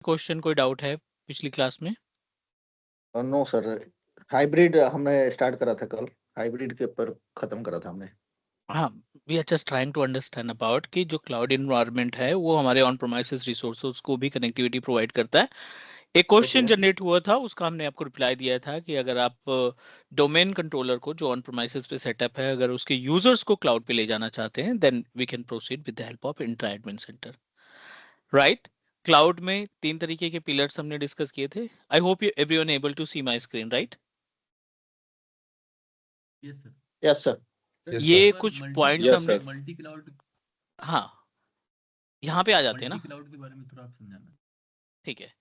Question, कोई doubt है पिछली क्लास में? नो सर, हाइब्रिड हमने स्टार्ट करा था कल, हाइब्रिड के ऊपर खत्म करा था हमने। हाँ, we are just trying to understand about कि जो क्लाउड इन्वायरमेंट है वो हमारे ऑन प्रोमाइसेस रिसोर्सेज को भी कनेक्टिविटी प्रोवाइड करता है। एक क्वेश्चन जनरेट हुआ था, उसका हमने आपको रिप्लाई दिया था कि अगर आप डोमेन कंट्रोलर को जो ऑन प्रोमाइसेस पे सेटअप है, अगर उसके यूजर्स को क्लाउड पे ले जाना चाहते हैं, then we can proceed with the help of intra admin center, right? Cloud में 3 तरीके के पिलर्स हमने डिस्कस किए थे। I hope you everyone able to see my screen, right? Yes sir. Yes sir. ये कुछ पॉइंट्स Yes, हमने, sir. Multi cloud, हाँ, यहाँ पे आ जाते हैं ना। मल्टी क्लाउड के बारे में थोड़ा आप समझाना। ठीक है,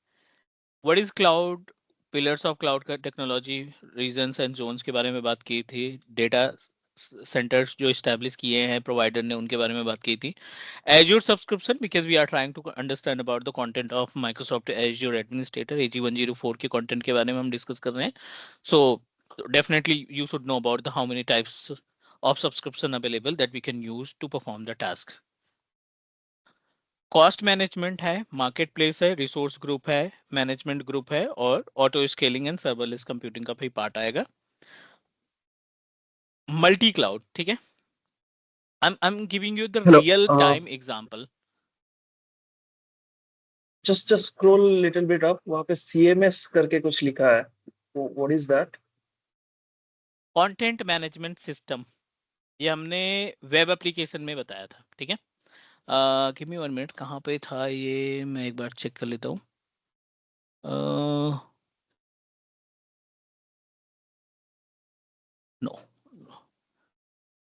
what is cloud, pillars of cloud का टेक्नोलॉजी, रीजन्स एंड जोन्स के बारे में बात की थी, डेटा सेंटर्स जो एस्टेब्लिश किए हैं प्रोवाइडर ने उनके बारे में बात की थी, Azure subscription because we are trying to understand about the content of Microsoft Azure administrator AG 104 के कंटेंट के बारे में हम डिस्कस कर रहे हैं। So definitely you should know about the how many types of subscription available that we can use to perform the task. Cost management है, market place है, रिसोर्स ग्रुप है, मैनेजमेंट ग्रुप है और auto scaling and serverless computing का भी part आएगा। Multi cloud, ठीक है, I'm giving you the Hello. real time example. Just scroll little bit up. वहाँ पे CMS करके कुछ लिखा है. What is that? Content management system, ये हमने वेब एप्लीकेशन में बताया था, ठीक है। गिव मी 1 मिनट, कहाँ पे था ये, मैं एक बार चेक कर लेता हूँ। नो,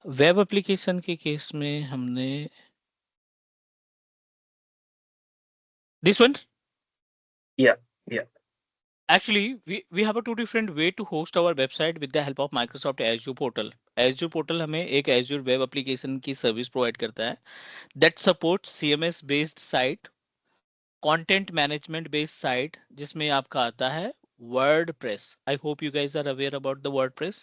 वेब एप्लीकेशन के केस में हमने this one, Yeah. actually we have a two different way to host our website with the help of Microsoft Azure portal. Azure portal हमें एक Azure web application की service provide करता है that supports CMS based site, content management based site, जिसमें आपका आता है WordPress. I hope you guys are aware about the WordPress.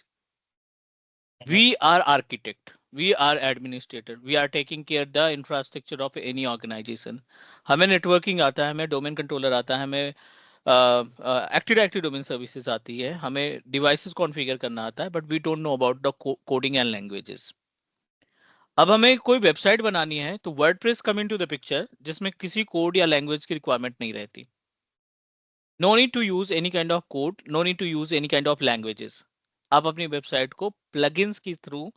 We are architect, we are administrator, we are taking care the infrastructure of any organization. हमें networking आता है, हमें domain controller आता है, हमें एक्टिव डायरेक्टरी डोमेन सर्विसेज आती है, हमें डिवाइसेस कॉन्फ़िगर करना आता है, but we don't know about the coding and languages. अब हमें कोई वेबसाइट बनानी है तो WordPress come into the picture, जिसमें किसी कोड या लैंग्वेज की रिक्वायरमेंट नहीं रहती। No need to use any kind of code, no need to use any kind of languages. आप अपनी वेबसाइट को प्लगइन्स के थ्रू,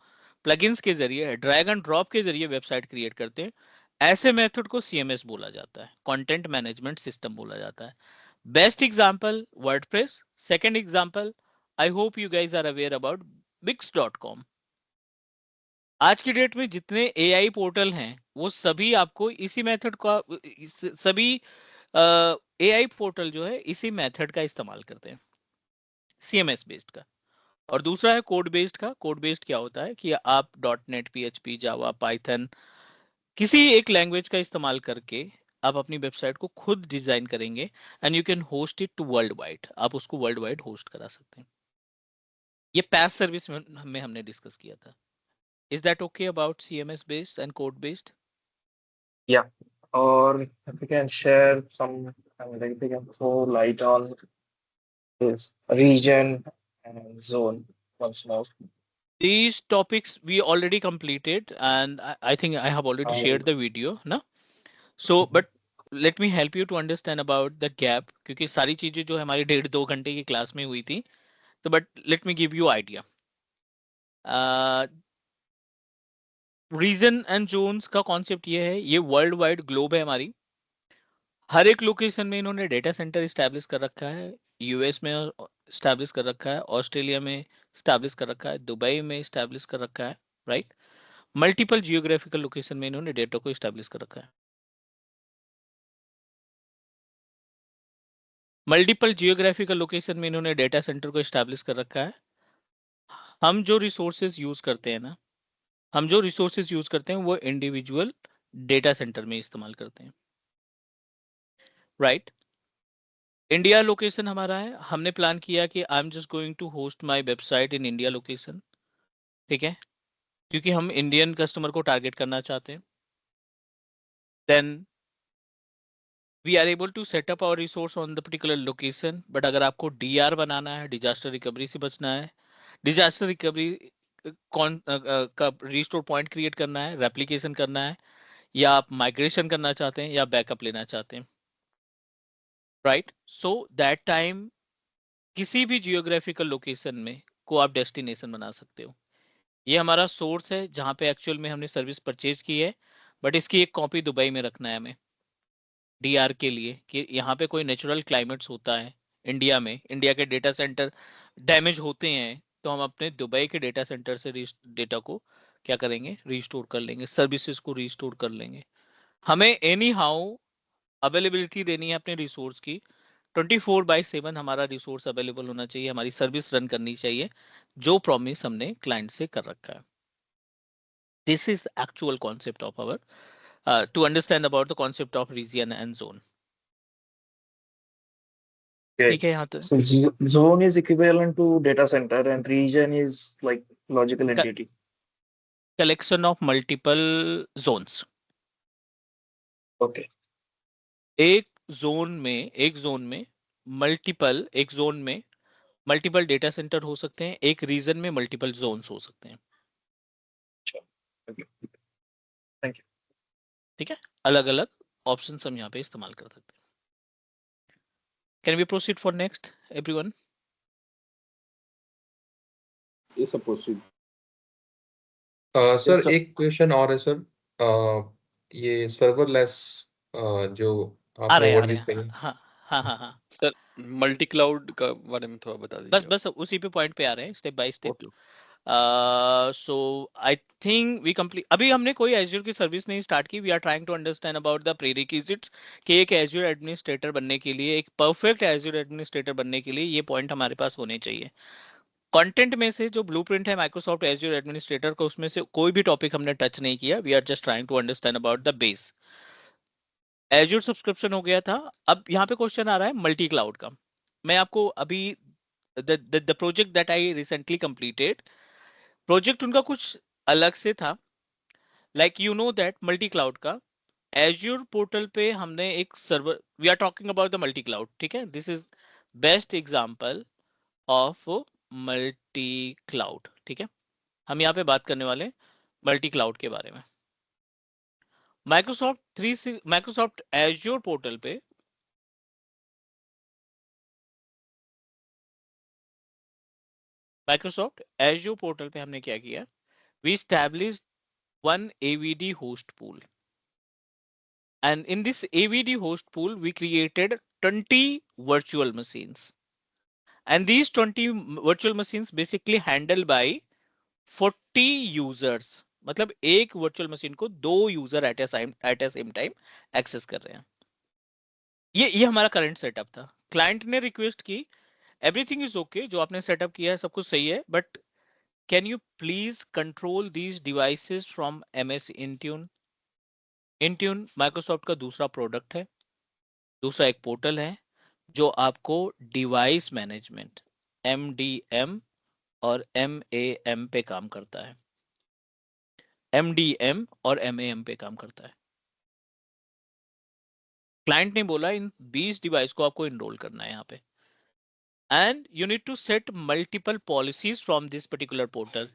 प्लगइन्स के जरिए, ड्रैग एंड ड्रॉप के जरिए वेबसाइट क्रिएट करते हैं। ऐसे मेथड को CMS बोला जाता है, कंटेंट मैनेजमेंट सिस्टम बोला जाता है। Best example WordPress. Second example, I hope you guys are aware about Bix.com. आज की डेट में जितने AI पोर्टल हैं वो सभी आपको इसी मेथड का, सभी AI पोर्टल जो है इसी मेथड का इस्तेमाल करते हैं, CMS बेस्ड का। और दूसरा है कोड बेस्ड का। कोड बेस्ड क्या होता है कि आप .NET, PHP, जावा, पाइथन किसी एक लैंग्वेज का इस्तेमाल करके आप अपनी वेबसाइट को खुद डिजाइन करेंगे and you can host it to world wide. आप उसको वर्ल्ड वाइड होस्ट करा सकते हैं। ये पैस सर्विस में हमने डिस्कस किया था। Is that okay about CMS based and code based? Yeah. Or if you can share some, like if you can throw light on this region and zone once more. These topics we already completed and I think I have already shared the video ना। So but let me help you to understand about the gap, क्योंकि सारी चीजें जो हमारी 1.5-2 घंटे की class में हुई थी, तो but let me give you idea. Region and zones का कॉन्सेप्ट ये है, ये वर्ल्ड वाइड ग्लोब है हमारी। हर एक लोकेशन में इन्होंने डेटा सेंटर स्टैब्लिश कर रखा है। US में स्टैब्लिश कर रखा है, ऑस्ट्रेलिया में स्टैब्लिश कर रखा है, दुबई में स्टैब्लिश कर रखा है, राइट। मल्टीपल जियोग्राफिकल लोकेशन में इन्होंने डेटा को स्टैब्लिश कर रखा है। मल्टीपल जियोग्राफिकल लोकेशन में इन्होंने डेटा सेंटर को स्टैब्लिश कर रखा है। हम जो रिसोर्सेज यूज करते हैं ना, हम जो रिसोर्सेज यूज करते हैं वो इंडिविजुअल डेटा सेंटर में इस्तेमाल करते हैं, राइट। इंडिया लोकेशन हमारा है, हमने प्लान किया कि I am just going to host my website in India location, ठीक है, क्योंकि हम इंडियन कस्टमर को टारगेट करना चाहते हैं। Then we are able to set up our resource on the particular location. But अगर आपको DR बनाना है, disaster recovery से बचना है, disaster recovery कौन का restore point create करना है, replication करना है, या आप migration करना चाहते हैं, या backup लेना चाहते हैं, right? So that time किसी भी जियोग्राफिकल लोकेशन में को आप डेस्टिनेशन बना सकते हो। ये हमारा सोर्स है जहां पे एक्चुअल में हमने सर्विस परचेज की है, बट इसकी एक कॉपी दुबई में रखना है हमें DR के लिए, कि यहाँ पे कोई नेचुरल क्लाइमेट्स होता है इंडिया में, इंडिया के डेटा सेंटर डैमेज होते हैं, तो हम अपने दुबई के डेटा सेंटर से डेटा को क्या करेंगे, रिस्टोर कर लेंगे, सर्विसेज को रिस्टोर कर लेंगे। हमें एनी हाउ अवेलेबिलिटी देनी है अपने रिसोर्स की, 24/7 हमारा रिसोर्स अवेलेबल होना चाहिए, हमारी सर्विस रन करनी चाहिए, जो प्रॉमिस हमने क्लाइंट से कर रखा है। This is actual concept of our to understand about the concept of region and zone. Okay. ठीक है यहाँ तक? So zone is equivalent to data center and region is like logical entity. Collection of multiple zones. Okay. एक zone में multiple data center हो सकते हैं, एक रीजन में मल्टीपल जोन्स हो सकते हैं। Okay. Thank you. ठीक है, अलग अलग ऑप्शंस हम यहाँ पे इस्तेमाल कर सकते हैं। Can we proceed for next everyone? Yes, sir, proceed. Sir Yes, sir. एक क्वेश्चन और है सर। ये सर्वरलेस जो आ आपने रहे ओवरव्यू हैं, हाँ हाँ हाँ हाँ, सर मल्टी क्लाउड का बारे में थोड़ा बता दीजिए। बस उसी पे पॉइंट पे आ रहे हैं, step by step. Okay. So I think we complete, अभी हमने कोई एज्योर की सर्विस नहीं स्टार्ट की। We are trying to understand about the prerequisites कि एक एज्योर एडमिनिस्ट्रेटर बनने के लिए, एक परफेक्ट एज्योर एडमिनिस्ट्रेटर बनने के लिए ये पॉइंट हमारे पास होने चाहिए। कंटेंट में से जो ब्लूप्रिंट है माइक्रोसॉफ्ट एज्योर एडमिनिस्ट्रेटर का, उसमें से कोई भी टॉपिक हमने टच नहीं किया। We are just trying to understand about the base. Azure subscription हो गया था। अब यहाँ पे क्वेश्चन आ रहा है मल्टी क्लाउड का। मैं आपको अभी the project that I recently completed, project उनका कुछ अलग से था। Like you know that multi cloud का एज्योर पोर्टल पे हमने एक server, we are talking about the multi cloud, ठीक है? This is best example of multi cloud, ठीक है? हम यहाँ पे बात करने वाले मल्टी क्लाउड के बारे में। माइक्रोसॉफ्ट एज्योर पोर्टल पे हमने क्या किया? We established one AVD host pool, and in this AVD host pool we created 20 virtual machines, and these 20 virtual machines basically handled by 40 users। मतलब एक वर्चुअल मशीन को 2 user at a same time access कर रहे हैं। ये हमारा current setup था। Client ने रिक्वेस्ट की, एवरीथिंग इज ओके, जो आपने सेटअप किया है सब कुछ सही है, but can you please control these devices from MS Intune। Intune Microsoft का दूसरा प्रोडक्ट है, दूसरा एक पोर्टल है जो आपको डिवाइस मैनेजमेंट MDM और MAM पे काम करता है। MDM और MAM पे काम करता है। क्लाइंट ने बोला इन 20 डिवाइस को आपको इनरोल करना है यहाँ पे, and you need to set multiple policies from this particular portal.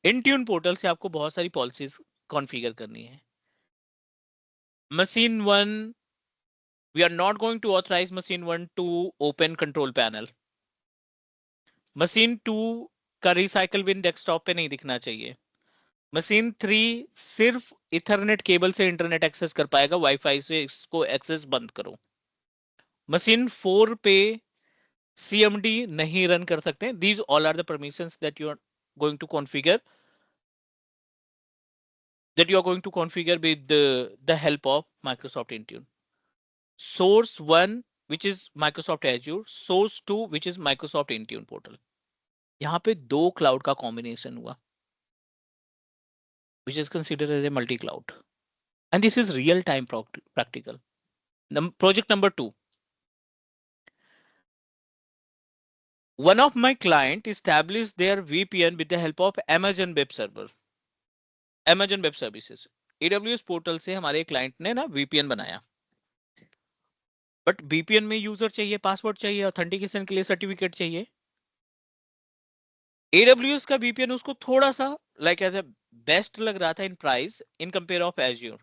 Intune portal से आपको बहुत सारी पॉलिसीज कॉन्फ़िगर करनी है। Machine 1, we are not going to authorize Machine 1 to open control panel। Machine 2 का रिसाइकल बिन डेस्कटॉप पे नहीं दिखना चाहिए। Machine 3 सिर्फ इथरनेट केबल से इंटरनेट एक्सेस कर पाएगा, वाईफाई से इसको एक्सेस बंद करो। Machine 4 पे CMD नहीं रन कर सकते। These all are the permissions that you are going to configure with the help of Microsoft Intune। Source 1 which is Microsoft Azure, Source 2 which is Microsoft Intune portal। यहाँ पे 2 cloud का combination हुआ, which is considered as a multi cloud, and this is real time practical। Project number 2, one of my client established their VPN with the help of Amazon Web Services। AWS portal से हमारे client ने ना VPN बनाया। But BPN में user चाहिए, password चाहिए, authentication के लिए सर्टिफिकेट चाहिए। AWS का VPN उसको थोड़ा सा लाइक एज ए बेस्ट लग रहा था in price in compare of Azure,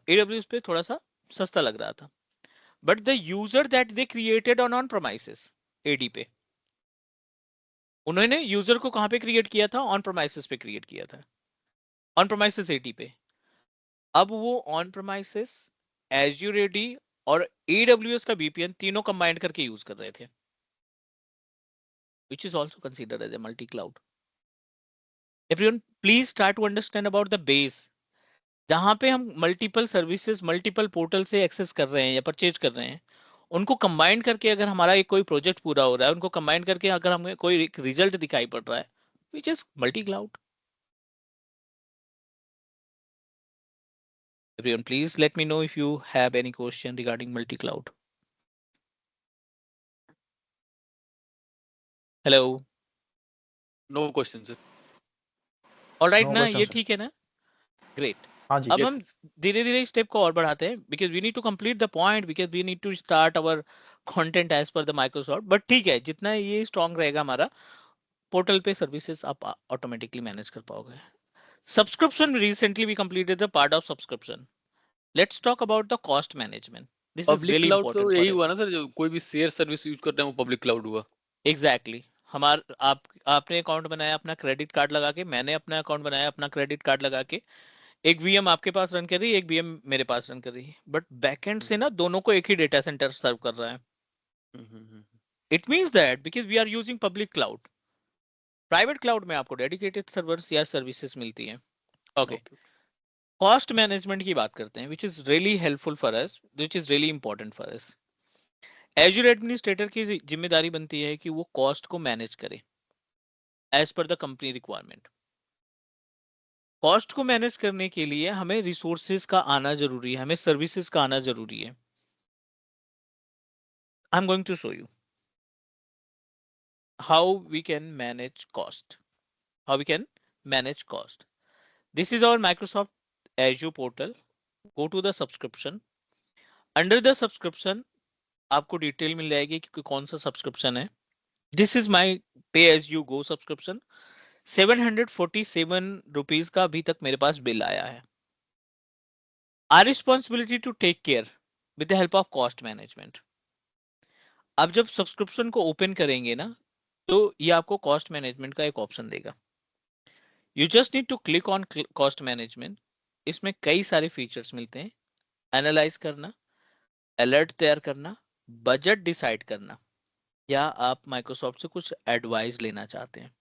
AWS पे थोड़ा सा सस्ता लग रहा था। But the user that they created on premises AD पे, उन्होंने यूजर को कहां पे क्रिएट किया था? ऑन प्रोमाइसेस पे क्रिएट किया था, ऑन प्रोमाइसेस AD पे। अब वो ऑन प्रोमाइसेस, एज्योर AD और AWS का VPN तीनों कंबाइंड करके यूज कर रहे थे, which is also considered as a multi-cloud. Everyone, please start to understand about the base. जहां पे हम मल्टीपल सर्विसेज, मल्टीपल पोर्टल से एक्सेस कर रहे हैं या परचेज कर रहे हैं, उनको कंबाइन करके अगर हमारा एक कोई प्रोजेक्ट पूरा हो रहा है, उनको कंबाइन करके अगर हमें कोई रिजल्ट दिखाई पड़ रहा है, which is multi cloud. Everyone, please let me know if you have any question regarding multi-cloud. Hello. No question sir. All right No ना, question, ये sir. ठीक है ना? Great. हाँ जी. अब Yes, हम yes. धीरे धीरे स्टेप को और बढ़ाते हैं, because we need to complete the point, because we need to start our content as per the Microsoft. But ठीक है, जितना ये स्ट्रांग रहेगा हमारा पोर्टल पे सर्विसेज, आप ऑटोमेटिकली मैनेज कर पाओगे. Subscription, recently we completed the part of subscription. Let's talk about the cost management. This is public really cloud तो important for यही it. हुआ ना सर, जो कोई भी शेयर सर्विस यूज करते हैं वो पब्लिक क्लाउड हुआ। Exactly. आपने अकाउंट बनाया अपना क्रेडिट कार्ड लगा के, मैंने अपना अकाउंट बनाया अपना क्रेडिट कार्ड लगा के, एक VM आपके पास रन कर रही है, एक VM मेरे पास रन कर रही है, बट बैकएंड से ना दोनों को एक ही डेटा सेंटर सर्व कर रहा है. It means that because we are using public cloud, private cloud में आपको डेडिकेटेड सर्वर्स या सर्विसेज मिलती हैं. ओके. कॉस्ट मैनेजमेंट की बात करते हैं, विच is really helpful for us, which is really important for us. Azure administrator की जिम्मेदारी बनती है कि वो कॉस्ट को मैनेज करे as per the company requirement. Cost को मैनेज करने के लिए हमें रिसोर्सेज का आना जरूरी है, हमें सर्विसेज का आना जरूरी है. I am going to show you how we can manage cost, how we can manage cost. This is our Microsoft Azure portal. Go to the subscription. Under the subscription आपको डिटेल मिल जाएगी कि कौन सा सब्सक्रिप्शन है. This is my pay as you go subscription. 747 rupees का अभी तक मेरे पास बिल आया है. Our responsibility to take care with the help of cost management. अब जब सब्सक्रिप्शन को ओपन करेंगे ना, तो ये आपको कॉस्ट मैनेजमेंट का एक ऑप्शन देगा. You just need to click on cost management. इसमें कई सारे फीचर्स मिलते हैं. एनालाइज करना, अलर्ट तैयार करना, बजट डिसाइड करना, या आप माइक्रोसॉफ्ट से कुछ एडवाइस लेना चाहते हैं,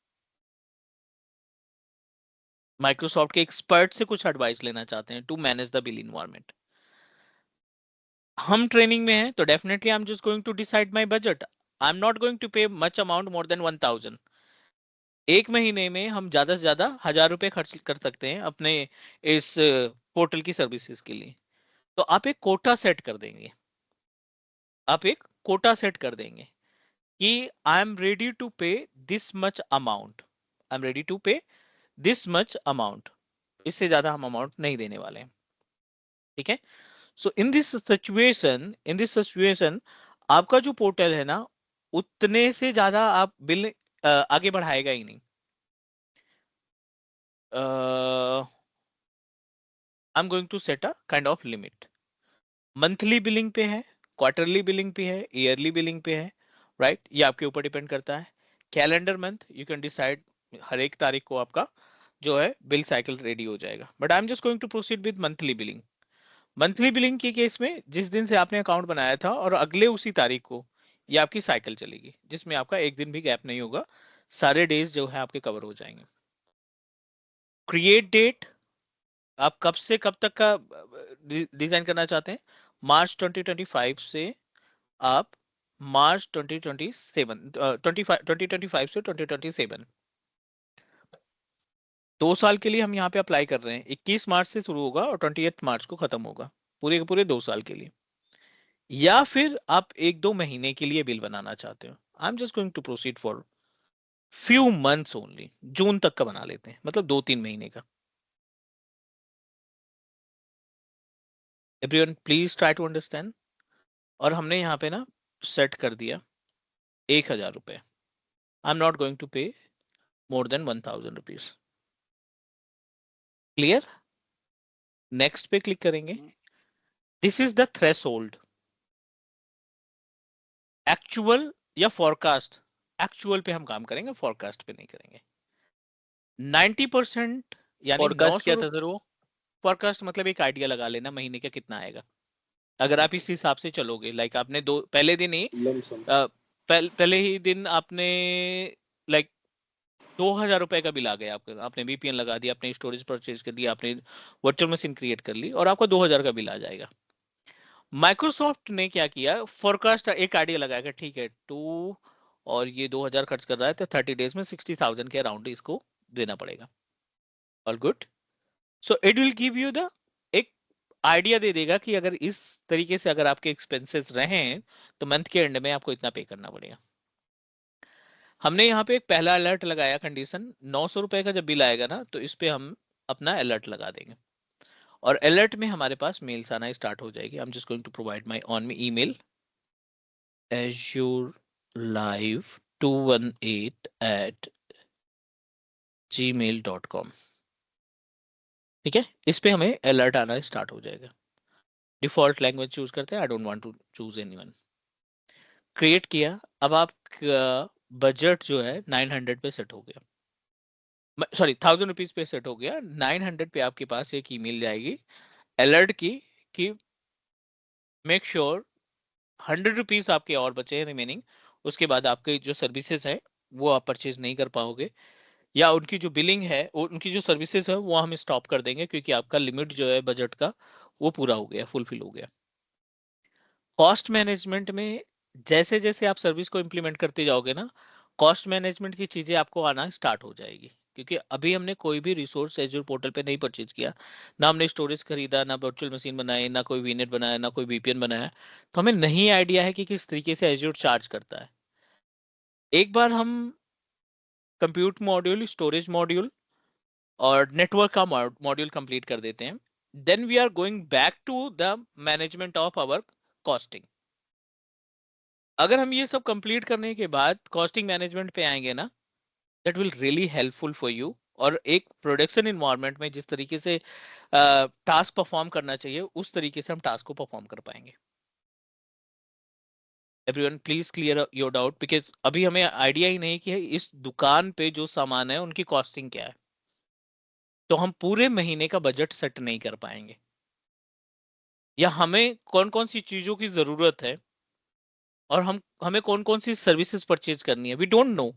माइक्रोसॉफ्ट के एक्सपर्ट से कुछ एडवाइस लेना चाहते हैं to manage the bill environment. हम ट्रेनिंग में हैं तो definitely I am just going to decide my budget. I am not going to pay much amount more than 1000. एक महीने में हम ज्यादा से ज्यादा 1000 रुपए खर्च कर सकते हैं अपने इस पोर्टल की सर्विसेज के लिए. तो आप एक कोटा सेट कर देंगे, आप एक कोटा सेट कर देंगे कि I am ready to pay this much amount, I am ready to pay this much amount. इससे ज्यादा हम अमाउंट नहीं देने वाले हैं. ठीक है. सो इन दिस सिचुएशन आपका जो पोर्टल है ना, उतने से ज्यादा आप बिल आगे बढ़ाएगा ही नहीं. I am going to set a kind of limit. Monthly billing पे है, क्वार्टरली बिलिंग पे है, ईयरली बिलिंग पे है, राइट? ये आपके ऊपर डिपेंड करता है. Calendar month you can decide, हर एक तारीख को आपका जो है बिल साइकिल रेडी हो जाएगा. But I am just going to proceed with monthly billing. Monthly billing के केस में जिस दिन से आपने अकाउंट बनाया था और अगले उसी तारीख को ये आपकी साइकिल चलेगी, जिसमें आपका एक दिन भी गैप नहीं होगा, सारे डेज जो है आपके कवर हो जाएंगे. क्रिएट डेट, आप कब से कब तक का डिजाइन करना चाहते हैं? मार्च 2025 से आप मार्च 2025 से 2027, 2 साल के लिए हम यहाँ पे अप्लाई कर रहे हैं. 21 मार्च से शुरू होगा और 28 मार्च को खत्म होगा, पूरे के पूरे 2 साल के लिए. या फिर आप 1-2 महीने के लिए बिल बनाना चाहते हो, I am just going to proceed for few months only. जून तक का बना लेते हैं, मतलब 2-3 महीने का. Everyone please try to understand. और हमने यहाँ पे ना सेट कर दिया 1000 रुपए। I am not going to pay more than 1000 rupees. Clear? Next पे क्लिक करेंगे। This is the threshold. Actual या फॉरकास्ट? एक्चुअल पे हम काम करेंगे, फॉरकास्ट पे नहीं करेंगे। 90% यानी पॉडकास्ट 900। क्या था सर वो? फॉरकास्ट मतलब एक आइडिया लगा लेना महीने का कितना आएगा। अगर आप इस हिसाब से चलोगे, लाइक आपने पहले दिन ही पहले ही दिन आपने लाइक 2000 रुपए का बिल आ गया आपका, आपने VPN लगा दिया, आपने स्टोरेज परचेज कर दिया, आपने वर्चुअल मशीन क्रिएट कर ली और आपका 2000 का बिल आ जाएगा। माइक्रोसॉफ्ट ने क्या किया, फोरकास्ट एक आइडिया लगाएगा, ठीक है 2 और ये 2000 खर्च कर रहा है तो 30 डेज में 60,000 के अराउंड इसको देना पड़ेगा। All good. So it will give you the एक आइडिया दे देगा कि अगर इस तरीके से अगर आपके एक्सपेंसेस रहे तो मंथ के एंड में आपको इतना पे करना पड़ेगा। हमने यहाँ पे एक पहला अलर्ट लगाया, कंडीशन 900 रुपए का जब बिल आएगा ना तो इस पे हम अपना अलर्ट लगा देंगे और अलर्ट में हमारे पास मेल्स आना स्टार्ट हो जाएगी। I am just going to provide my own me email azurelive218@gmail.com। ठीक है, इस पे हमें अलर्ट आना स्टार्ट हो जाएगा। डिफॉल्ट लैंग्वेज चूज करते हैं, I don't want to choose anyone. Create किया। अब आपका बजट जो है 900 पे सेट हो गया, सॉरी 1000 रुपीज पे सेट हो गया। 900 पे आपके पास एक ईमेल जाएगी अलर्ट की कि मेक श्योर 100 रुपीज आपके और बचे हैं रिमेनिंग, उसके बाद आपके जो सर्विसेज है वो आप परचेज नहीं कर पाओगे, या उनकी जो बिलिंग है उनकी जो सर्विसेज है वो हम स्टॉप कर देंगे क्योंकि आपका लिमिट जो है बजट का वो पूरा हो गया, फुलफिल हो गया। कॉस्ट मैनेजमेंट में जैसे जैसे आप सर्विस को इंप्लीमेंट करते जाओगे ना, कॉस्ट मैनेजमेंट की चीजें आपको आना स्टार्ट हो जाएगी क्योंकि अभी हमने कोई भी रिसोर्स एज्योर पोर्टल पे नहीं परचेज किया, ना हमने स्टोरेज खरीदा, ना वर्चुअल मशीन बनाई, ना कोई वीनेट बनाया, ना कोई VPN बनाया, तो हमें नहीं आइडिया है कि किस तरीके से एज्योर चार्ज करता है। एक बार हम कंप्यूट मॉड्यूल, स्टोरेज मॉड्यूल और नेटवर्क का मॉड्यूल कंप्लीट कर देते हैं, then we are going back to the management of our costing. अगर हम ये सब कंप्लीट करने के बाद कॉस्टिंग मैनेजमेंट पे आएंगे ना, that will really helpful for you. और एक प्रोडक्शन इन्वायरमेंट में जिस तरीके से टास्क परफॉर्म करना चाहिए उस तरीके से हम टास्क को परफॉर्म कर पाएंगे। Everyone please clear your doubt, because अभी हमें आइडिया ही नहीं कि इस दुकान पे जो सामान है उनकी कॉस्टिंग क्या है, तो हम पूरे महीने का बजट सेट नहीं कर पाएंगे, या हमें कौन कौन सी चीजों की जरूरत है और हमें कौन कौन सी सर्विसेज परचेज करनी है, वी डोंट नो,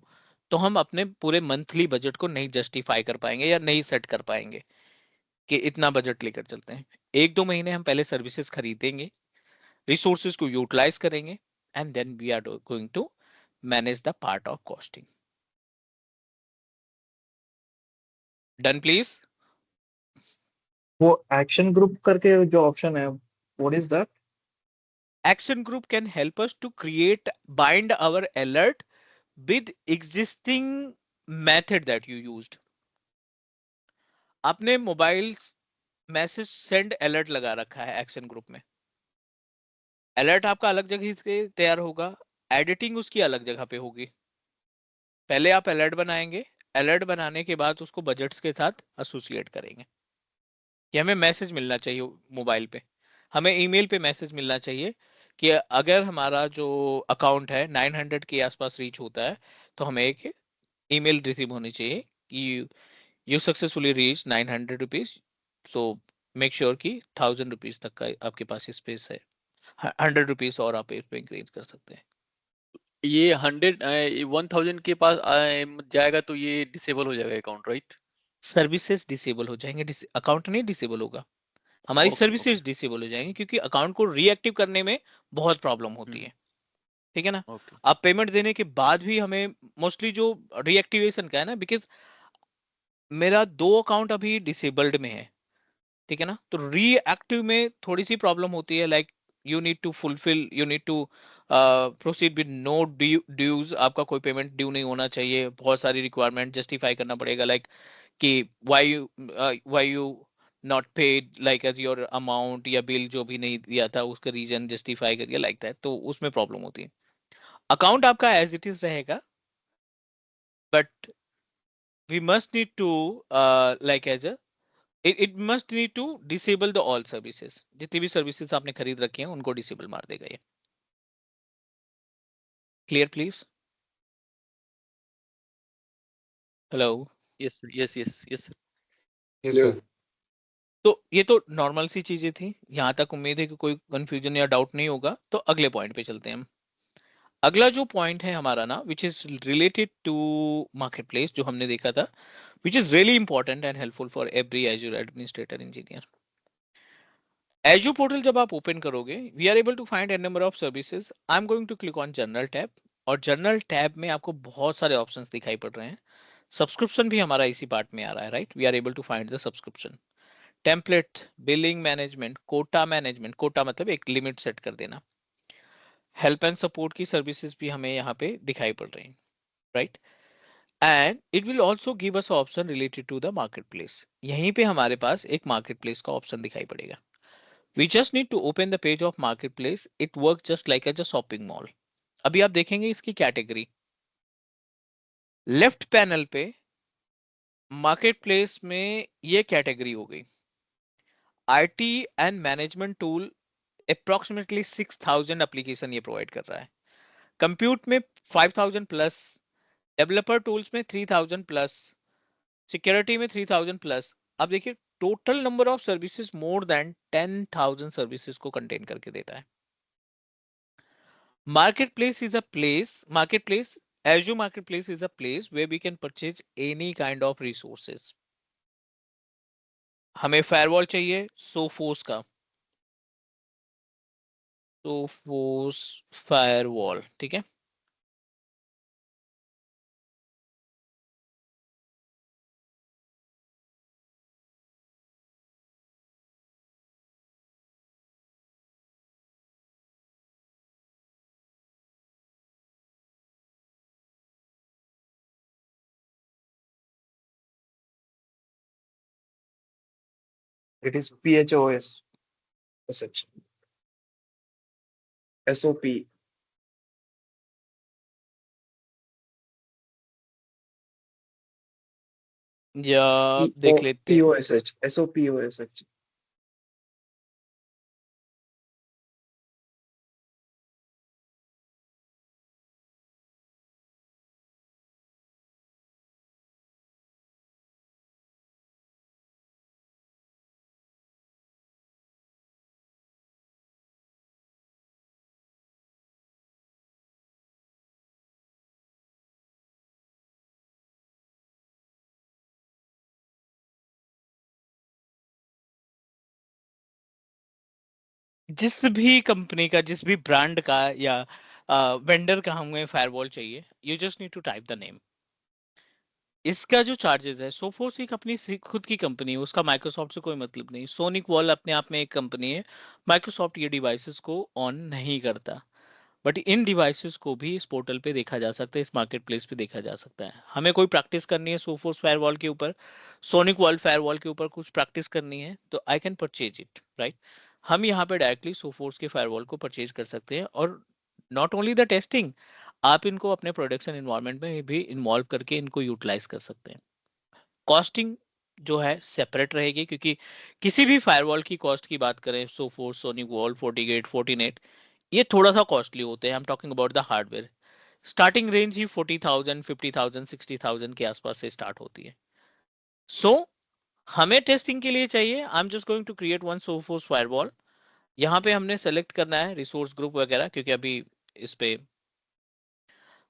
तो हम अपने पूरे मंथली बजट को नहीं जस्टिफाई कर पाएंगे या नहीं सेट कर पाएंगे कि इतना बजट लेकर चलते हैं। 1-2 महीने हम पहले सर्विसेज खरीदेंगे, रिसोर्सेज को यूटिलाइज करेंगे, and then we are going to manage the part of costing. Done please? वो एक्शन ग्रुप करके जो ऑप्शन है, what is that? Action group can help us to bind our alert with existing method that you used. आपने mobile message send alert लगा रखा है action group में, alert आपका अलग जगह से तैयार होगा, एडिटिंग उसकी अलग जगह पे होगी। पहले आप अलर्ट बनाएंगे, अलर्ट बनाने के बाद उसको बजट्स के साथ एसोसिएट करेंगे कि हमें मैसेज मिलना चाहिए मोबाइल पे, हमें ईमेल पे मैसेज मिलना चाहिए कि अगर हमारा जो अकाउंट है 900 के आसपास रीच होता है तो हमें एक ईमेल रिसीव होनी चाहिए कि you successfully reach 900 rupees, so make sure कि 1000 रुपीज तक का आपके पास स्पेस है, 100 रुपीज और आप इस पे इंक्रीज कर सकते हैं। ये 1000 के पास जाएगा तो ये डिसेबल हो जाएगा अकाउंट, राइट? सर्विसेज डिसेबल हो जाएंगे, अकाउंट नहीं डिसेबल होगा, हमारी ओके, सर्विसेज ओके। डिसेबल हो जाएंगी क्योंकि अकाउंट को रीएक्टिव करने में बहुत प्रॉब्लम होती है। ठीक है ना? ओके। आप पेमेंट देने के बाद भी हमें मोस्टली जो रीएक्टिवेशन का है ना, बिकॉज मेरा 2 अकाउंट अभी डिसेबल्ड में है, ठीक है ना, तो रीएक्टिव में थोड़ी सी प्रॉब्लम होती है, like you need to proceed with no dues, आपका कोई पेमेंट ड्यू नहीं होना चाहिए, बहुत सारी रिक्वायरमेंट जस्टिफाई करना पड़ेगा, लाइक कि why you not paid like as your amount या बिल जो भी नहीं दिया था उसका रीजन जस्टिफाई करिए लाइक दैट, तो उसमें प्रॉब्लम होती है। अकाउंट आपका एज इट इज रहेगा, but we must need to like as it must need to disable the all services, जितनी भी सर्विसेज आपने खरीद रखी हैं उनको डिसेबल मार देगा ये। Clear please? Hello? Yes yes yes yes sir. yes Clear. sir. तो ये तो नॉर्मल सी चीजें थी, यहां तक उम्मीद है कि कोई कंफ्यूजन या डाउट नहीं होगा। तो अगले पॉइंट पे चलते हैं हम। अगला जो पॉइंट है हमारा ना, which is related to market place, जो हमने देखा था, which is really important and helpful for every Azure administrator engineer. Azure portal जब आप ओपन करोगे, we are able to find a number of services. I'm going to click on general tab, और general tab में आपको बहुत सारे options दिखाई पड़ रहे हैं। सब्सक्रिप्शन भी हमारा इसी पार्ट में आ रहा है, right? We are able to find the subscription, template, billing management, quota management, quota मतलब एक लिमिट सेट कर देना, हेल्प एंड सपोर्ट की सर्विसेज भी हमें यहाँ पे दिखाई पड़ रही हैं, right? And it will also give us option related to the market place. यहीं पे हमारे पास एक मार्केट प्लेस का ऑप्शन दिखाई पड़ेगा। We just need to open the page of marketplace. It works just like as a shopping mall. अभी आप देखेंगे इसकी कैटेगरी, लेफ्ट पैनल पे मार्केट प्लेस में ये कैटेगरी हो गई, IT and management tool, approximately 6000 application ये प्रोवाइड कर रहा है। कंप्यूट में 5000 प्लस, डेवलपर टूल्स में 3000 प्लस, सिक्योरिटी में 3000 प्लस। अब देखिए total number of services more than 10,000 services को कंटेन करके देता है। Marketplace is a place, marketplace, Azure Marketplace is a place where we can purchase any kind of resources. हमें firewall चाहिए सोफोस का, सोफोस फायरवॉल, ठीक है। It is PHOS. SH. SOP. या देख लेते हैं। POSH. SOPOSH. जिस भी कंपनी का, जिस भी ब्रांड का या वेंडर का हमें फायरवॉल चाहिए, you just need to type the name. इसका जो चार्जेस है, सोफोस एक अपनी खुद की कंपनी है, उसका माइक्रोसॉफ्ट से कोई मतलब नहीं। सोनिक वॉल अपने आप में एक कंपनी है, माइक्रोसॉफ्ट ये डिवाइसेस को ऑन नहीं करता, बट इन डिवाइसेस को भी इस पोर्टल पे देखा जा सकता है, इस मार्केट प्लेस पे देखा जा सकता है। हमें कोई प्रैक्टिस करनी है सोफोस फायरवॉल के ऊपर, सोनिक वॉल फायरवॉल के ऊपर कुछ प्रैक्टिस करनी है, तो I can purchase it, right? हम यहाँ पे डायरेक्टली सोफोस के फायरवॉल को परचेज कर सकते हैं, और नॉट ओनली द टेस्टिंग, आप इनको अपने प्रोडक्शन इन्वायरमेंट में भी इन्वॉल्व करके इनको यूटिलाइज कर सकते हैं। कॉस्टिंग जो है सेपरेट रहेगी, क्योंकि किसी भी फायरवॉल की कॉस्ट की बात करें, Sophos, sonic wall, FortiGate, Fortinet, ये थोड़ा सा कॉस्टली होते हैं। I am talking about the hardware. Starting range ही 40,000, 50,000, 60,000 के आसपास से स्टार्ट होती है। सो हमें टेस्टिंग के लिए चाहिए, I am just going to create one Sophos firewall. यहाँ पे हमने सेलेक्ट करना है रिसोर्स ग्रुप वगैरह, क्योंकि अभी इस पे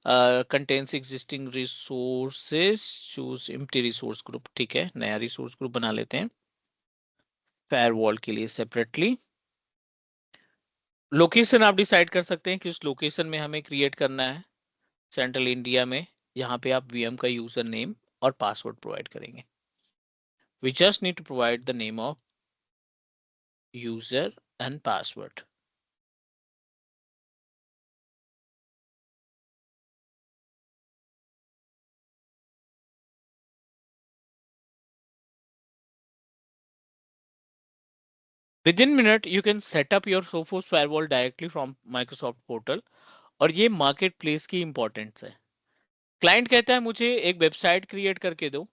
contains existing resources, choose empty resource group, ठीक है, नया रिसोर्स ग्रुप बना लेते हैं फायरवॉल के लिए सेपरेटली। लोकेशन आप डिसाइड कर सकते हैं कि उस लोकेशन में हमें क्रिएट करना है, सेंट्रल इंडिया में। यहाँ पे आप वीएम का यूजर नेम और पासवर्ड प्रोवाइड करेंगे। We just need to provide the name of user and password. Within minute you can set up your Sophos firewall directly from Microsoft portal. और ये market place की importance है. Client कहता है मुझे एक वेबसाइट क्रिएट करके दो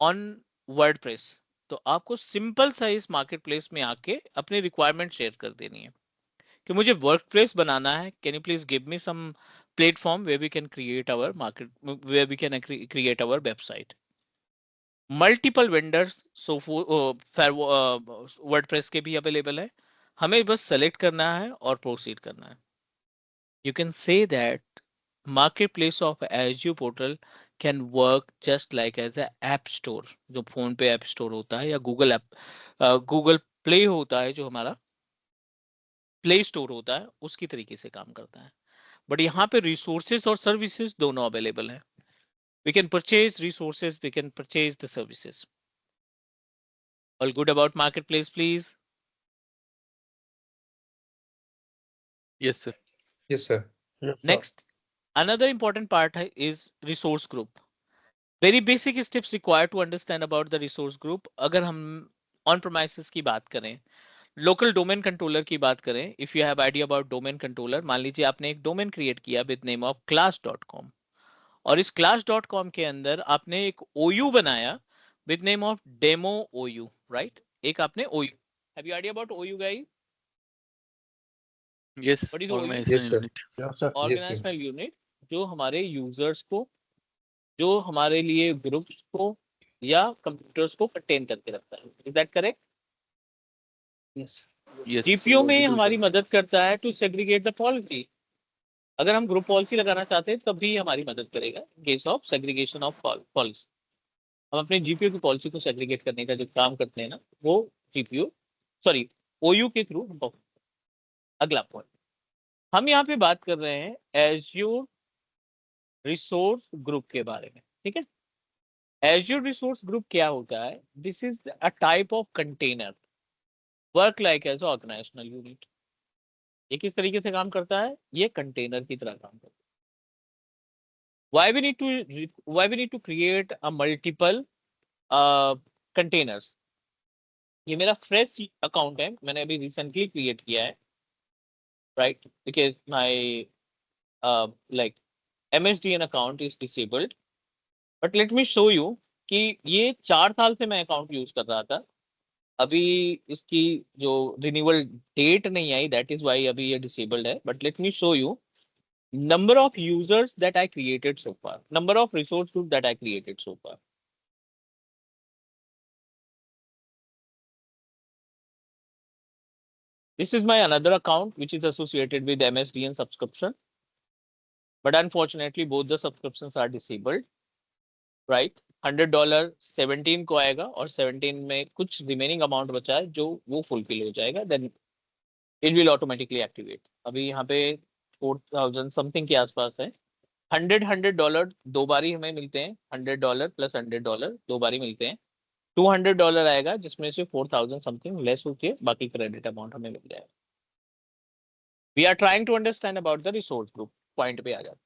ऑन वर्डप्रेस, तो आपको सिंपल सा इस मार्केट प्लेस में आके अपनी रिक्वायरमेंट शेयर कर देनी है कि मुझे वर्डप्रेस बनाना है, can you please give me some platform where we can create our market, where we can create our website. Multiple vendors WordPress के भी अवेलेबल है, हमें बस सेलेक्ट करना है और प्रोसीड करना है. You can say that marketplace of Azure portal can work just like as a app store, जो फोन पे ऐप स्टोर होता है या गूगल ऐप, गूगल प्ले होता है जो हमारा प्ले स्टोर होता है, उसकी तरीके से काम करता है. बट यहाँ पे रिसोर्सेज और सर्विसेज दोनों अवेलेबल है. We can purchase resources, we can purchase the services. All good about marketplace, please? Yes, sir. Yes, sir. Next, another important part is resource group. Very basic steps required to understand about the resource group. अगर हम on premises की बात करें, local domain controller की बात करें, if you have idea about domain controller, मान लीजिए आपने एक domain create किया with name of class.com, और इस class.com के अंदर आपने एक OU बनाया with name of demo OU, right? एक आपने OU. Have you idea about OU, guys? Yes, What is OU? organizational Yes, sir. unit. Yes, sir. Organizational unit, जो हमारे users को, जो हमारे लिए ग्रुप्स को या कंप्यूटर्स को कंटेन करके रखता है. Is that correct? Yes. Yes. GPO में हमारी मदद करता है टू सेग्रीगेट द पॉलिसी. अगर हम ग्रुप पॉलिसी लगाना चाहते हैं तब भी हमारी मदद करेगा case of segregation of policy. हम अपने जीपीओ की पॉलिसी को सेग्रीगेट करने का जो काम करते हैं ना, वो जीपीओ सॉरी ओयू के थ्रू हम. अगला पॉइंट, हम यहाँ पे बात कर रहे हैं एज्योर रिसोर्स ग्रुप के बारे में. ठीक है, Azure Resource Group क्या होता है? This is a type of container, work like as an organizational unit. ये किस तरीके से काम करता है? ये कंटेनर की तरह काम करता है. Why we need to create a multiple containers? ये मेरा फ्रेश अकाउंट है, मैंने अभी रिसेंटली क्रिएट किया है, right? Because my like MSDN account is disabled. But let me show you कि ये 4 साल से मैं अकाउंट यूज कर रहा था, अभी इसकी जो रिन्यूअल डेट नहीं आई, दैट इज वाई अभी ये डिसेबल्ड है. But let me show you number of users that I created so far, number of resource group that I created so far. This is my another account which is associated with MSDN subscription, but unfortunately both the subscriptions are disabled, right? $100 17 को आएगा और 17 में कुछ remaining amount बचा है जो वो fulfil हो जाएगा, then it will automatically activate. अभी यहाँ पे 4000 समथिंग के आसपास है. $100 दो बारी हमें मिलते हैं, $100 प्लस $100 दो बारी मिलते हैं. $200 आएगा जिसमें से 4000 समथिंग लेस होके बाकी क्रेडिट अमाउंट हमें मिल जाएगा. We are trying to understand about the resource group. Point पे आ जाता है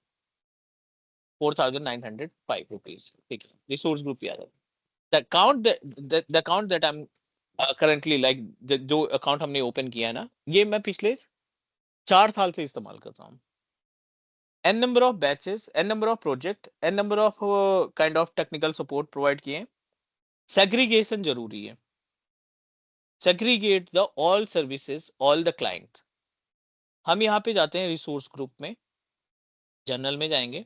4905 रुपीज. ठीक है, रिसोर्स ग्रुप पे आ जाता है. The account that I am currently like, जो अकाउंट हमने ओपन किया है ना, ये मैं पिछले 4 साल से इस्तेमाल कर रहा हूँ. n number of batches, n number of project, n number of kind of technical support provide किए. Segregation जरूरी है. Segregate the all services, all the clients. हम यहाँ पे जाते हैं रिसोर्स ग्रुप में, जनरल में जाएंगे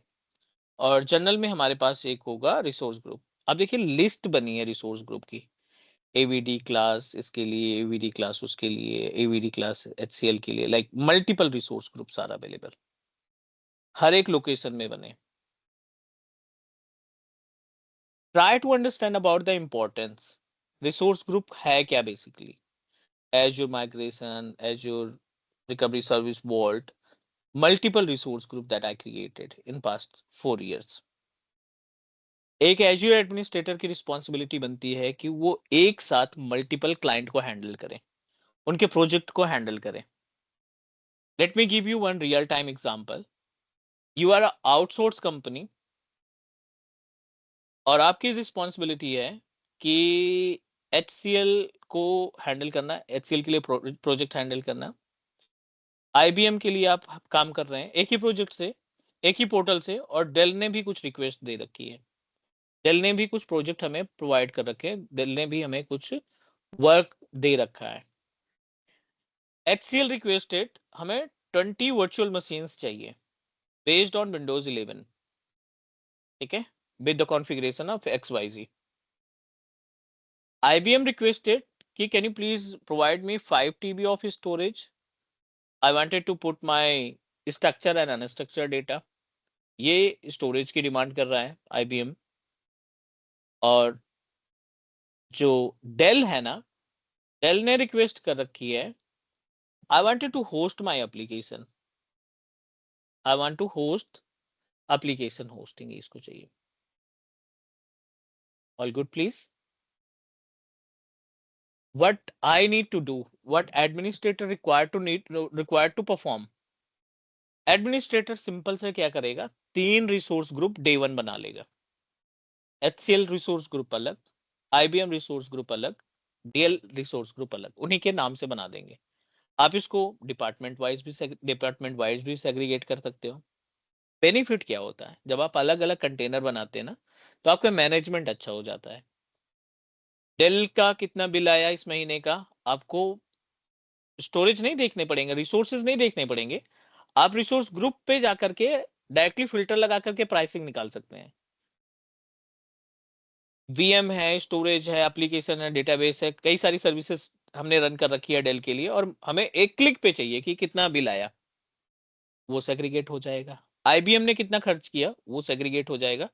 और जनरल में हमारे पास एक होगा रिसोर्स ग्रुप. अब देखिए लिस्ट बनी है रिसोर्स ग्रुप की. AVD क्लास इसके लिए, AVD क्लास उसके लिए, AVD क्लास HCL के लिए, like multiple resource groups are available, हर एक लोकेशन में बने. Try to understand about the importance. Resource group है क्या basically? Azure Migration, Azure Recovery Service Vault, multiple resource group that I created in past 4 years. एक Azure administrator की responsibility बनती है कि वो एक साथ मल्टीपल क्लाइंट को हैंडल करें, उनके प्रोजेक्ट को हैंडल करें. Let me give you one real time example. You are a outsource company और आपकी रिस्पॉन्सिबिलिटी है कि HCL को हैंडल करना, HCL के लिए प्रोजेक्ट हैंडल करना, IBM के लिए आप काम कर रहे हैं एक ही प्रोजेक्ट से, एक ही पोर्टल से, और डेल ने भी कुछ रिक्वेस्ट दे रखी है, डेल ने भी कुछ प्रोजेक्ट हमें प्रोवाइड कर रखे हैं, डेल ने भी हमें कुछ वर्क दे रखा है। HCL रिक्वेस्टेड हमें 20 वर्चुअल मशीन्स चाहिए बेस्ड ऑन विंडोज 11, ठीक है, with the configuration of XYZ। IBM requested कि can you please provide me 5 TB of storage? I wanted to put my structure and unstructured data. ये storage की demand कर रहा है IBM। और जो डेल है ना, डेल ने रिक्वेस्ट कर रखी है I wanted to host my application. I want to host application hosting, इसको चाहिए। All good please? What I need to do, what administrator required to perform? Administrator simple से क्या करेगा, 3 रिसोर्स ग्रुप डे 1 बना लेगा। HCL रिसोर्स ग्रुप अलग, IBM resource group अलग, DL resource group अलग, उन्हीं के नाम से बना देंगे। आप इसको डिपार्टमेंट वाइज भी सेग्रीगेट कर सकते हो। बेनिफिट क्या होता है, जब आप अलग अलग कंटेनर बनाते हैं ना, तो आपका मैनेजमेंट अच्छा हो जाता है। डेल का कितना बिल आया इस महीने का, आपको स्टोरेज नहीं देखने पड़ेंगे, रिसोर्सेज नहीं देखने पड़ेंगे, आप रिसोर्स ग्रुप पे जाकर के डायरेक्टली फिल्टर लगा करके प्राइसिंग निकाल सकते हैं। VM है, स्टोरेज है, एप्लीकेशन है, डेटाबेस है, कई सारी सर्विसेज हमने रन कर रखी है डेल के लिए, और हमें एक क्लिक पे चाहिए कि कितना बिल आया, वो सेग्रीगेट हो जाएगा। IBM ने कितना खर्च किया, वो सेग्रीगेट हो जाएगा।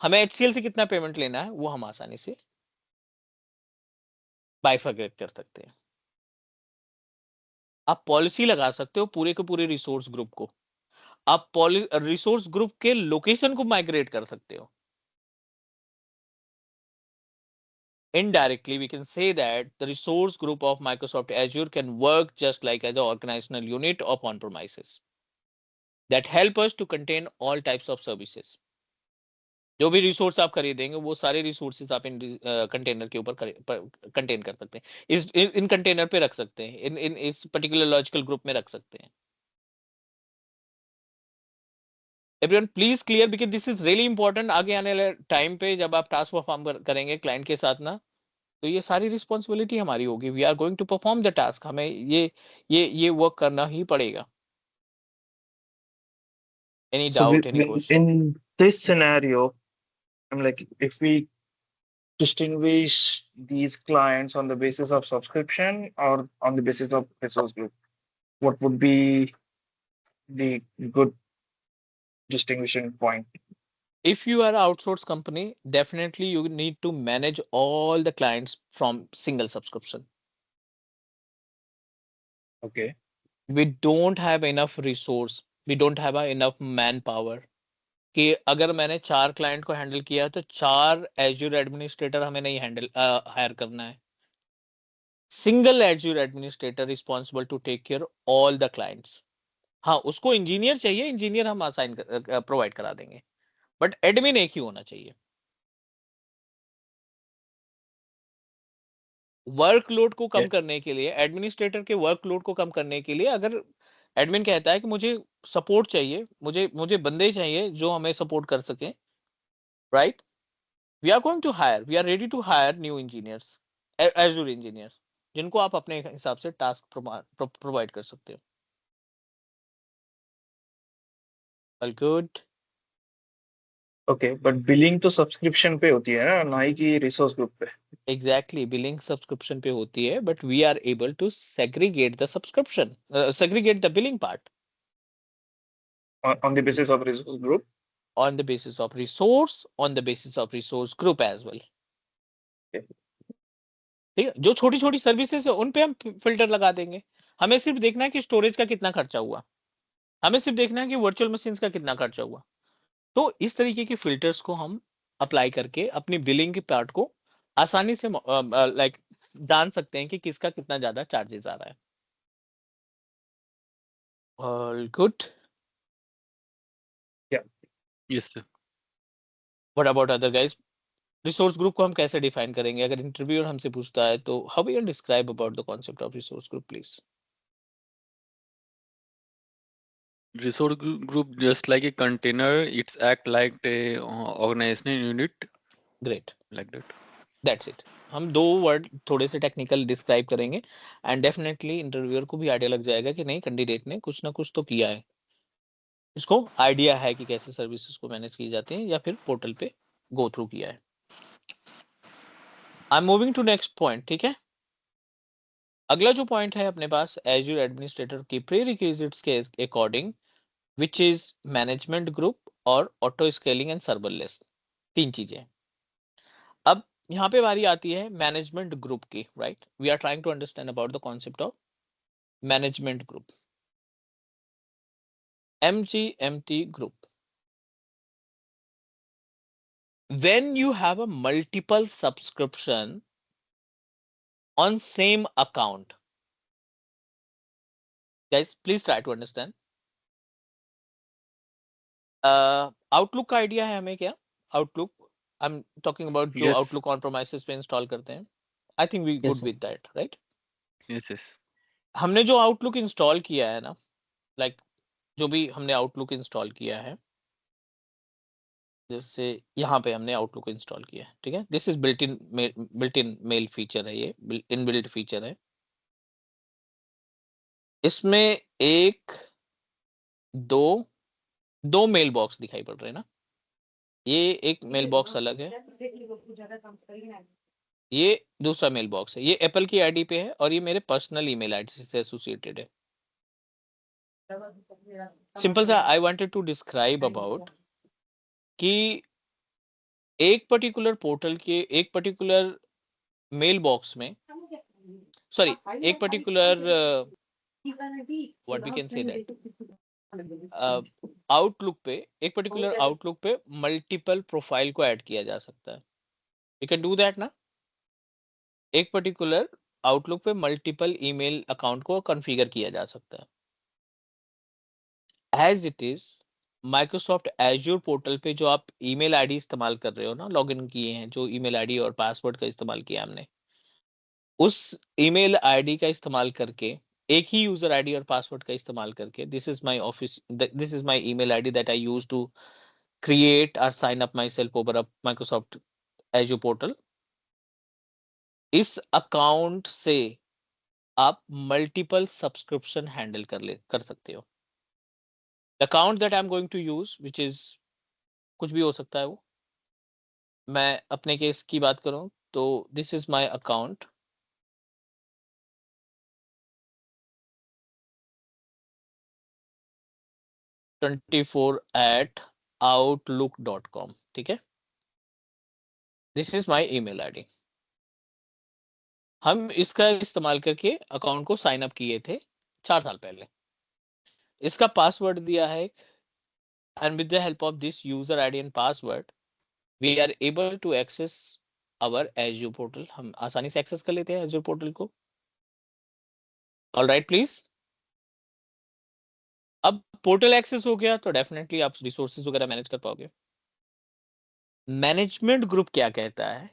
हमें HCL से कितना पेमेंट लेना है, वो हम आसानी से बाइफरकेट कर सकते हैं। आप पॉलिसी लगा सकते हो पूरे के पूरे रिसोर्स ग्रुप को, आप रिसोर्स ग्रुप के लोकेशन को माइग्रेट कर सकते हो। Indirectly, we can say that the resource group of Microsoft Azure can work just like as an organizational unit of on-premises that help us to contain all types of services. जो भी resource आप खरीदेंगे वो सारे resources आप इन container के ऊपर contain कर सकते हैं, इन कंटेनर पे रख सकते हैं, इन इस पर्टिकुलर लॉजिकल ग्रुप में रख सकते हैं। Everyone please clear, because this is really important. आगे आने वाले टाइम पे जब आप टास्क परफॉर्म करेंगे क्लाइंट के साथ ना, तो ये सारी रिस्पॉन्सिबिलिटी हमारी होगी। We are going to perform the task, हमें ये वर्क करना ही पड़ेगा। Any So doubt, any question? in this scenario, I'm like, if we distinguish these clients on the basis of subscription or on the basis of resource group, what would be the good distinguishing point? If you are an outsourced company, definitely you need to manage all the clients from single subscription. Okay. We don't have enough resource, we don't have enough manpower कि अगर मैंने 4 client को handle किया तो 4 Azure administrator हमें नहीं hire करना है। Single Azure administrator responsible to take care all the clients. हाँ, उसको इंजीनियर चाहिए, इंजीनियर हम असाइन प्रोवाइड करा देंगे, बट एडमिन एक ही होना चाहिए। वर्कलोड को कम करने के लिए, एडमिनिस्ट्रेटर के वर्कलोड को कम करने के लिए, अगर एडमिन कहता है कि मुझे सपोर्ट चाहिए, मुझे बंदे चाहिए जो हमें सपोर्ट कर सके, right, we are going to hire, we are ready to hire new engineers, Azure engineers, जिनको आप अपने हिसाब से टास्क प्रोवाइड कर सकते हो। All good. Okay, but billing तो सब्सक्रिप्शन पे होती है ना ही कि रिसोर्स ग्रुप पे। एग्जैक्टली, बिलिंग सब्सक्रिप्शन पे होती है, but we are able to segregate the subscription, segregate the billing part On the basis of resource group. on the basis of resource group as well. ठीक है, जो छोटी छोटी services है उन पे हम फिल्टर लगा देंगे। हमें सिर्फ देखना है कि स्टोरेज का कितना खर्चा हुआ, हमें सिर्फ देखना है कि वर्चुअल मशीन्स का कितना खर्चा हुआ। तो इस तरीके के फिल्टर्स को हम अप्लाई करके अपनी बिलिंग के पार्ट को आसानी से लाइक जान सकते हैं कि किसका कितना ज्यादा चार्जेस आ रहा है। All good. Yes, sir. What about other guys? Resource group को हम कैसे डिफाइन करेंगे? अगर इंटरव्यूअर हमसे पूछता है तो how we can describe about the concept of resource group please? Resource group just like a container, it's act like a organizational unit great, like that. That's it. हम दो वर्ड थोड़े से टेक्निकल डिस्क्राइब करेंगे and definitely interviewer को भी idea लग जाएगा कि नहीं, कैंडिडेट ने कुछ ना कुछ तो किया है, इसको आइडिया है कि कैसे सर्विसेज को मैनेज की जाती हैं या फिर पोर्टल पे गो थ्रू किया है. I am moving to next point. ठीक है, अगला जो पॉइंट है अपने पास एज्योर एडमिनिस्ट्रेटर की प्रीरिक्विजिट्स के according, which is management group और ऑटो स्केलिंग एंड सर्वरलेस. तीन चीजें. अब यहाँ पे बारी आती है मैनेजमेंट ग्रुप की. Right, we are trying to understand about the concept of management group. MGMT group. When you have a multiple subscription on same account, guys, please try to understand. Outlook का idea है हमें क्या? Outlook, I'm talking about जो Yes. Outlook on premises पे install करते हैं. I think we Yes, good sir. with that, right? Yes, yes. हमने जो Outlook इंस्टॉल किया है ना, like जो भी हमने Outlook इंस्टॉल किया है, जैसे यहाँ पे हमने Outlook इंस्टॉल किया है. ठीक है, this is built in mail feature है, ये इनबिल्ट फीचर है. इसमें एक दो मेल बॉक्स दिखाई पड़ रहे हैं ना. ये एक मेल बॉक्स अलग है, ये दूसरा मेल बॉक्स है. ये एप्पल की आईडी पे है और ये मेरे पर्सनल ईमेल आईडी से एसोसिएटेड है. सिंपल सा I wanted to describe about कि एक पर्टिकुलर पोर्टल के एक पर्टिकुलर मेल बॉक्स में, सॉरी, एक particular what we can say that Outlook पे, एक पर्टिकुलर आउटलुक पे मल्टीपल प्रोफाइल को ऐड किया जा सकता है. यू कैन डू दैट ना. एक पर्टिकुलर आउटलुक पे मल्टीपल ईमेल अकाउंट को कॉन्फ़िगर किया जा सकता है. As it is Microsoft Azure portal पे जो आप ईमेल आईडी इस्तेमाल कर रहे हो ना, लॉगिन किए हैं, जो ईमेल आईडी और पासवर्ड का इस्तेमाल किया हमने, उस ईमेल आईडी का इस्तेमाल करके, एक ही यूजर आईडी और पासवर्ड का इस्तेमाल करके, this is my email ID that I use to create or sign up myself over a Microsoft Azure portal. इस अकाउंट से आप मल्टीपल सब्सक्रिप्शन हैंडल कर सकते हो. The account that I am going to use, which is कुछ भी हो सकता है वो. मैं अपने केस की बात करूं तो this is my account. outlook.com. ठीक है, this is my email ID. हम इसका इस्तेमाल करके अकाउंट को साइन अप किए थे 4 साल पहले. इसका पासवर्ड दिया है, and with the help of this user ID and password we are able to access our Azure portal. हम आसानी से एक्सेस कर लेते हैं Azure portal को. Alright please. अब पोर्टल एक्सेस हो गया तो डेफिनेटली आप रिसोर्सेज वगैरह मैनेज कर पाओगे. मैनेजमेंट ग्रुप क्या कहता है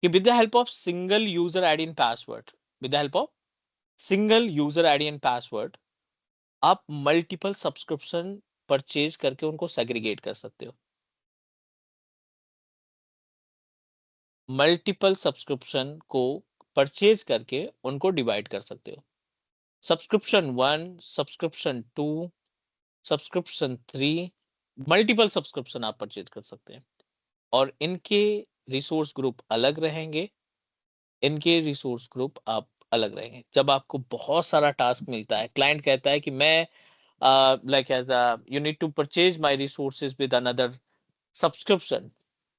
कि with the help of single user ID and password, with the help of single user ID and password आप मल्टीपल सब्सक्रिप्शन परचेज करके उनको सेग्रीगेट कर सकते हो. मल्टीपल सब्सक्रिप्शन को परचेज करके उनको डिवाइड कर सकते हो. Subscription 1, subscription 2, subscription 3, multiple subscription आप परचेज कर सकते हैं और इनके रिसोर्स ग्रुप अलग रहेंगे, इनके रिसोर्स ग्रुप आप अलग रहेंगे. जब आपको बहुत सारा टास्क मिलता है, क्लाइंट कहता है कि मैं like you need to purchase my resources with another subscription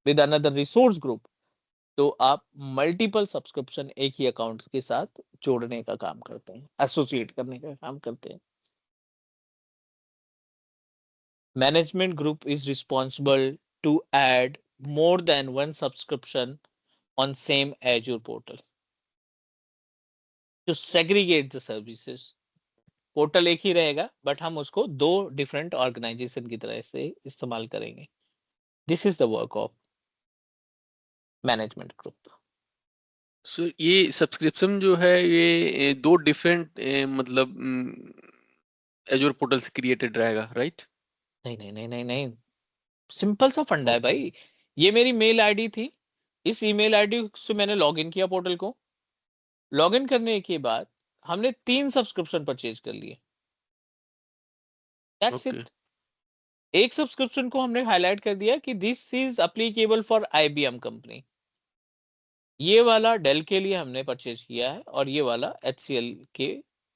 with another resource group, तो आप मल्टीपल सब्सक्रिप्शन एक ही अकाउंट के साथ जोड़ने का काम करते हैं, एसोसिएट करने का काम करते हैं. Management group is responsible to add more than one subscription on same Azure portal to segregate the services. Portal एक ही रहेगा बट हम उसको दो डिफरेंट ऑर्गेनाइजेशन की तरह से इस्तेमाल करेंगे. This is the work of management group. So ये सब्सक्रिप्शन जो है ये दो डिफरेंट मतलब एजूर पोर्टल से क्रिएटेड रहेगा, राइट? नहीं नहीं नहीं नहीं नहीं, सिंपल सा फंडा है भाई। ये मेरी मेल आईडी थी, इस ईमेल आईडी से मैंने लॉगिन किया पोर्टल को। लॉगिन करने के बाद हमने 3 सब्सक्रिप्शन परचेज कर लिए। That's okay, it. एक सब्सक्रिप्शन को हमने हाईलाइट कर दिया कि this is applicable for IBM company. ये वाला डेल के लिए हमने परचेज किया है और ये वाला एचसीएल के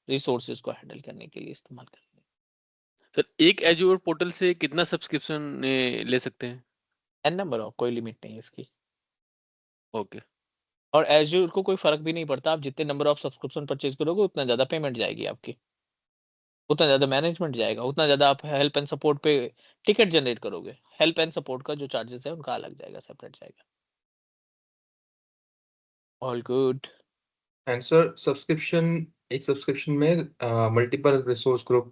रिसोर्सेज को हैंडल करने के लिए इस्तेमाल कर रहे सर एक एजूर पोर्टल से कितना सब्सक्रिप्शन ले सकते हैं? हैं। एन नंबर ऑफ, कोई लिमिट नहीं है इसकी। ओके, और एज्योर को कोई फर्क भी नहीं पड़ता, आप जितने नंबर ऑफ सब्सक्रिप्शन परचेज करोगे उतना ज्यादा पेमेंट जाएगी आपकी, उतना ज्यादा मैनेजमेंट जाएगा, उतना ज्यादा आप हेल्प एंड सपोर्ट पे टिकट जनरेट करोगे। हेल्प एंड सपोर्ट का जो चार्जेस है उनका अलग जाएगा, सेपरेट जाएगा। All good. And sir subscription, एक सब्सक्रिप्शन में मल्टीपल रिसोर्स ग्रुप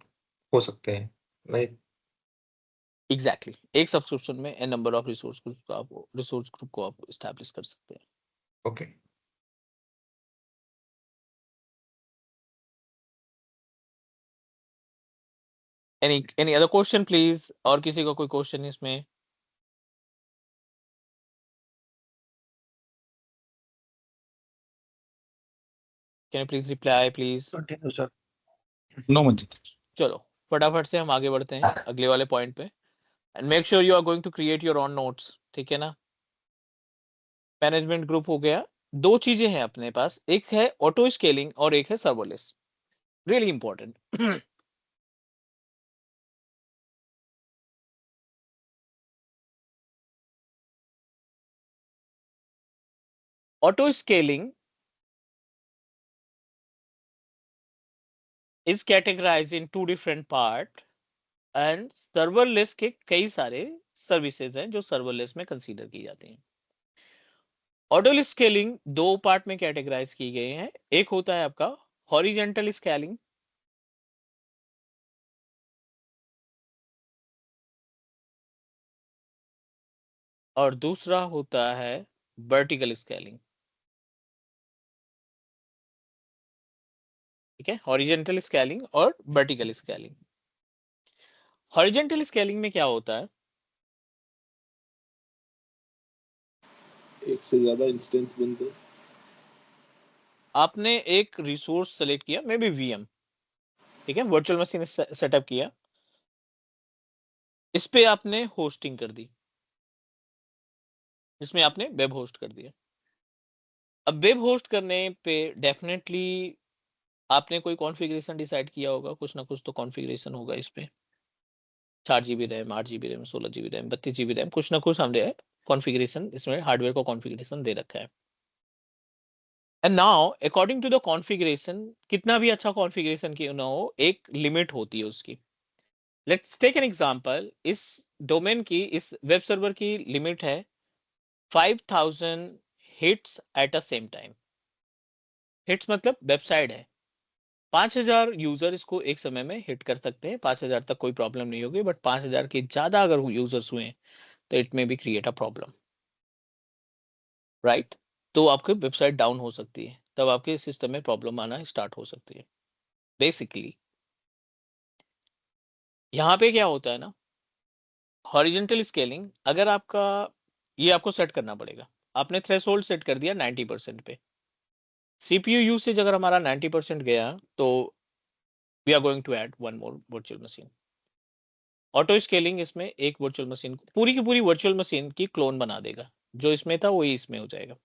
हो सकते हैं, राइट? एग्जैक्टली, एक सब्सक्रिप्शन में N number of resource group को आप एस्टैब्लिश कर सकते हैं। Okay. Any other question please? और किसी का कोई क्वेश्चन इसमें? Can you please reply please? Continue, sir. No, Manjit. चलो फटाफट से हम आगे बढ़ते हैं अगले वाले पॉइंट पे। And make sure you are going to create your own notes, ठीक है ना? मैनेजमेंट ग्रुप हो गया। दो चीजें हैं अपने पास, एक है ऑटो स्केलिंग और एक है serverless. Really important. Auto scaling is categorized in two different part and serverless के कई सारे सर्विसेज हैं जो सर्वरलेस में कंसीडर की जाती हैं। ऑटो स्केलिंग दो पार्ट में कैटेगराइज की गई हैं। एक होता है आपका हॉरिजेंटल स्केलिंग, और दूसरा होता है वर्टिकल स्केलिंग। ठीक है, हॉरिजेंटल स्केलिंग और वर्टिकल स्केलिंग। हॉरिजेंटल स्केलिंग में क्या होता है? एक से ज्यादा इंस्टेंस बनते हैं। आपने एक रिसोर्स सेलेक्ट किया, मे बी वीएम, ठीक है, वर्चुअल मशीन सेटअप किया, इस पे आपने होस्टिंग कर दी, इसमें आपने वेब होस्ट कर दिया। अब वेब होस्ट करने पे डेफिनेटली आपने कोई कॉन्फ़िगरेशन डिसाइड किया होगा, कुछ ना कुछ तो कॉन्फ़िगरेशन होगा इस पे। 4 GB RAM, 8 GB RAM, 16 GB RAM, 32 GB RAM, कुछ ना कुछ हमने कॉन्फ़िगरेशन इसमें हार्डवेयर को कॉन्फ़िगरेशन दे रखा है। And now according to the configuration, कितना भी अच्छा कॉन्फ़िगरेशन क्यों ना हो, एक लिमिट होती है उसकी। लेट्स टेक एन एग्जांपल, इस डोमेन की, इस वेब सर्वर की लिमिट है 5000 hits at a same time. Hits मतलब वेबसाइट है, 5000 यूजर इसको एक समय में हिट कर सकते हैं। 5000 तक कोई प्रॉब्लम नहीं होगी, बट 5000 के ज्यादा अगर यूजर्स हुए तो it may be create a problem, right? तो आपकी वेबसाइट डाउन हो सकती है, तब आपके सिस्टम में प्रॉब्लम आना स्टार्ट हो सकती है। बेसिकली यहाँ पे क्या होता है ना, हॉरिजेंटल स्केलिंग, अगर आपका, ये आपको सेट करना पड़ेगा। आपने थ्रेशोल्ड सेट कर दिया 90% पे। सीपीयू यूसेज अगर हमारा 90% गया तो we are going to add one more virtual machine. Auto scaling इसमें एक वर्चुअल मशीन, पूरी की पूरी वर्चुअल मशीन की क्लोन बना देगा, जो इसमें था वही इसमें हो जाएगा।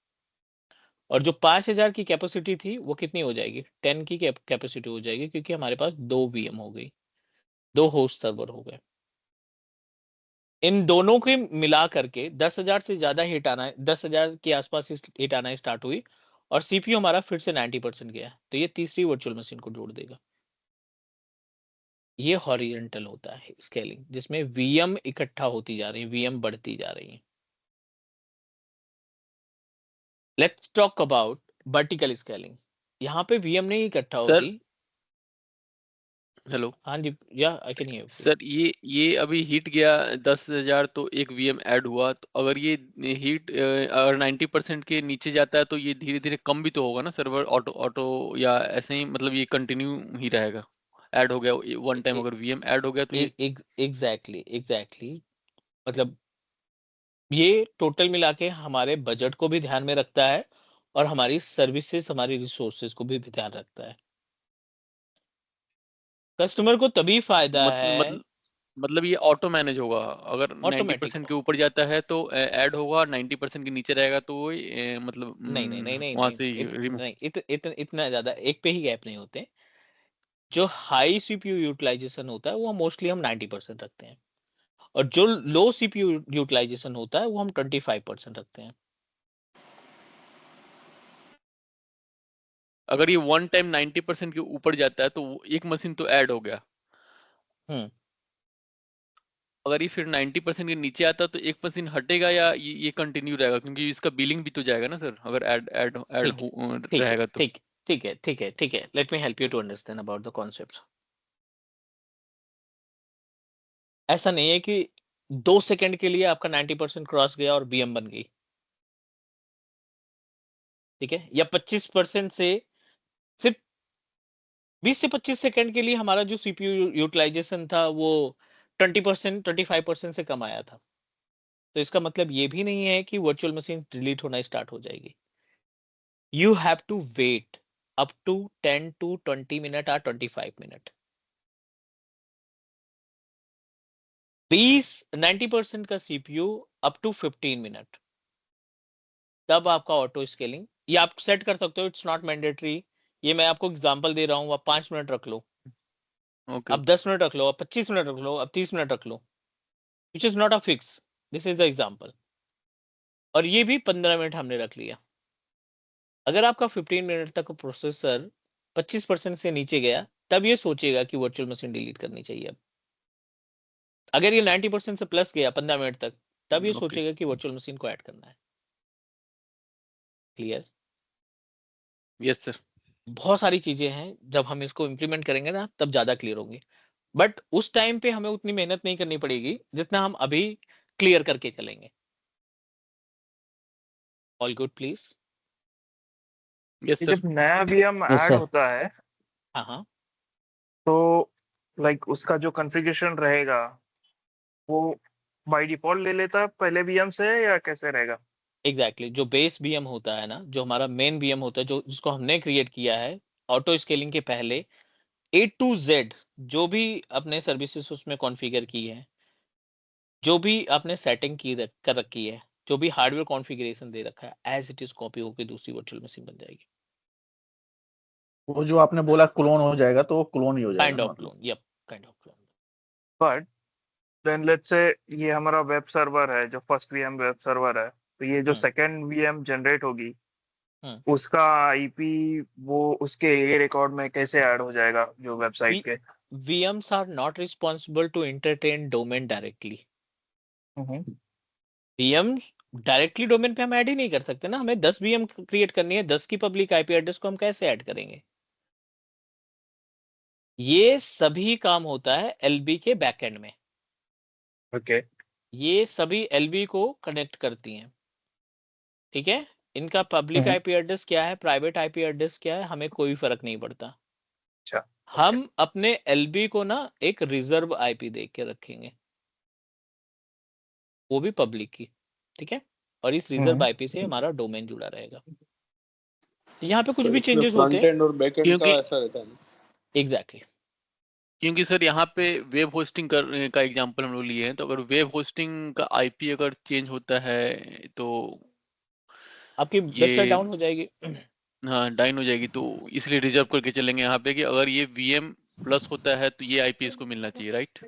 और जो 5000 की कैपेसिटी थी वो कितनी हो जाएगी? 10 की कैपेसिटी हो जाएगी, क्योंकि हमारे पास 2 वीएम हो गई, 2 होस्ट सर्वर हो गए। इन दोनों के मिला करके 10,000 से ज्यादा हिट आना, 10,000 के आसपास हिट आना स्टार्ट हुई, और सीपीयू हमारा फिर से 90% गया, तो ये तीसरी वर्चुअल मशीन को जोड़ देगा। ये हॉरिजेंटल होता है स्केलिंग, जिसमें वीएम इकट्ठा होती जा रही है, वीएम बढ़ती जा रही है। Let's talk about vertical scaling. यहाँ पे वीएम नहीं इकट्ठा सर होती। हेलो हाँ जी, या I can hear you. Sir, ये अभी हीट गया 10,000 तो एक वीएम ऐड हुआ, तो अगर ये हीट अगर 90% के नीचे जाता है तो ये धीरे धीरे कम भी तो होगा ना सर्वर ऑटो ऑटो, या ऐसे ही मतलब ये कंटिन्यू ही रहेगा? ऐड हो गया वन टाइम, अगर वीएम ऐड हो गया तो ये एग्जैक्टली एग्जैक्टली, मतलब ये टोटल मिला के हमारे बजट को भी ध्यान में रखता है और हमारी सर्विसेज, हमारी रिसोर्सेज को भी ध्यान रखता है। कस्टमर को तभी फायदा मतलब है। मतलब मतलब ये ऑटो मैनेज होगा, अगर ऑटोमेटिक 90% के ऊपर जाता है तो ऐड होगा, 90% के नीचे रहेगा तो वो मतलब नहीं नहीं नहीं नहीं वहां नहीं से नहीं, इतना ज्यादा एक पे ही गैप नहीं होते। जो हाई सीपीयू यूटिलाइजेशन होता है वो मोस्टली हम 90% रखते हैं, और जो लो सीपीयू यूटिलाइजेशन होता है वो हम 25% रखते हैं। अगर ये वन टाइम 90% के ऊपर जाता है तो एक मशीन तो ऐड हो गया। हम्म अगर ये फिर 90% के नीचे आता है तो एक मशीन हटेगा, या ये कंटिन्यू रहेगा, क्योंकि इसका बिलिंग भी तो जाएगा ना सर, अगर ऐड ऐड ऐड ठीक ठीक है रहेगा तो। ठीक ठीक है, let me help you to understand about the concept. ऐसा नहीं है कि 2 सेकंड के लिए आपका 90% क्रॉस गया और बीएम बन गई, ठीक है, या 25% से सिर्फ 20 से 25 सेकंड के लिए हमारा जो सीपीयू यूटिलाइजेशन था वो 20%, 25% से कम आया था, तो इसका मतलब ये भी नहीं है कि वर्चुअल मशीन डिलीट होना स्टार्ट हो जाएगी। You have to wait up to 10 to 20 minute और 25 मिनट। 90% का सीपीयू अप टू 15 मिनट, तब आपका ऑटो स्केलिंग, ये आप सेट कर सकते हो, इट्स नॉट मैंडेटरी। ये मैं आपको एग्जांपल दे रहा हूँ, आप 5 मिनट रख लो, ओके। अब 10 मिनट रख लो, अब 25 मिनट रख लो, अब 30 मिनट रख लो, which is not a fix, this is the example. और ये भी 15 मिनट हमने रख लिया। अगर आपका 15 मिनट तक प्रोसेसर 25% से नीचे गया, तब ये सोचेगा कि वर्चुअल मशीन डिलीट करनी चाहिए। अब अगर ये 90% से प्लस गया 15 मिनट तक, तब ये ओके। सोचेगा कि वर्चुअल मशीन को ऐड करना है। क्लियर? Yes sir. बहुत सारी चीजें हैं, जब हम इसको इंप्लीमेंट करेंगे ना तब ज्यादा क्लियर होंगी, बट उस टाइम पे हमें उतनी मेहनत नहीं करनी पड़ेगी जितना हम अभी क्लियर करके चलेंगे। All good please? यस ये सर। जब नया वीएम यस ऐड सर। होता है हाँ हाँ, तो लाइक उसका जो कॉन्फ़िगरेशन रहेगा वो बाय डिफॉल्ट ले लेता है पहले वीएम से, या कैसे रहेगा? एग्जैक्टली, जो बेस बीएम होता है ना, जो हमारा मेन बीएम होता है, जो जिसको हमने क्रिएट किया है ऑटो स्केलिंग के पहले, ए टू जेड जो भी अपने सर्विसेज उसमें कॉन्फ़िगर की है, जो भी आपने सेटिंग कर रखी है, जो भी हार्डवेयर कॉन्फ़िगरेशन दे रखा है, एज इट इज कॉपी होकर दूसरी वर्चुअल मशीन बन जाएगी। वो जो आपने बोला क्लोन हो जाएगा, तो वो क्लोन ही हो जाएगा काइंड ना, ऑफ मतलब। Clone, yep, kind of clone. But then let's say ये हमारा वेब सर्वर है, जो फर्स्ट वीएम वेब सर्वर है, तो ये जो सेकंड वीएम जनरेट होगी उसका आईपी वो उसके ये रिकॉर्ड में कैसे ऐड हो जाएगा जो वेबसाइट के? VMs are not responsible to entertain domain directly. VMs directly domain पे हम ऐड ही नहीं कर सकते ना, हमें 10 VM क्रिएट करनी है, 10 की पब्लिक आईपी एड्रेस को हम कैसे ऐड करेंगे? ये सभी काम होता है एलबी के बैकएंड में। ओके। ये सभी एलबी को कनेक्ट करती हैं, ठीक है। इनका पब्लिक आईपी एड्रेस क्या है, प्राइवेट आईपी एड्रेस क्या है, हमें कोई फर्क नहीं पड़ता। अच्छा। हम अपने एलबी को ना एक रिजर्व आईपी दे के रखेंगे, वो भी पब्लिक की, ठीक है, और इस रिजर्व आईपी से हमारा डोमेन जुड़ा रहेगा। यहाँ पे कुछ सर भी इसमें चेंजेस होते फ्रंट हैं। एंड और बैक एंड का क्योंकि ऐसा रहता है ना? एग्जैक्टली। क्योंकि सर यहाँ पे वेब होस्टिंग का एग्जांपल हम लोग लिए हैं, तो अगर वेब होस्टिंग का आईपी अगर चेंज होता है तो आपकी वेबसाइट ये डाउन हो जाएगी। हाँ डाइन हो जाएगी, तो इसलिए रिजर्व करके चलेंगे यहाँ पे कि अगर ये वीएम प्लस होता है तो ये आईपी इसको मिलना चाहिए, राइट?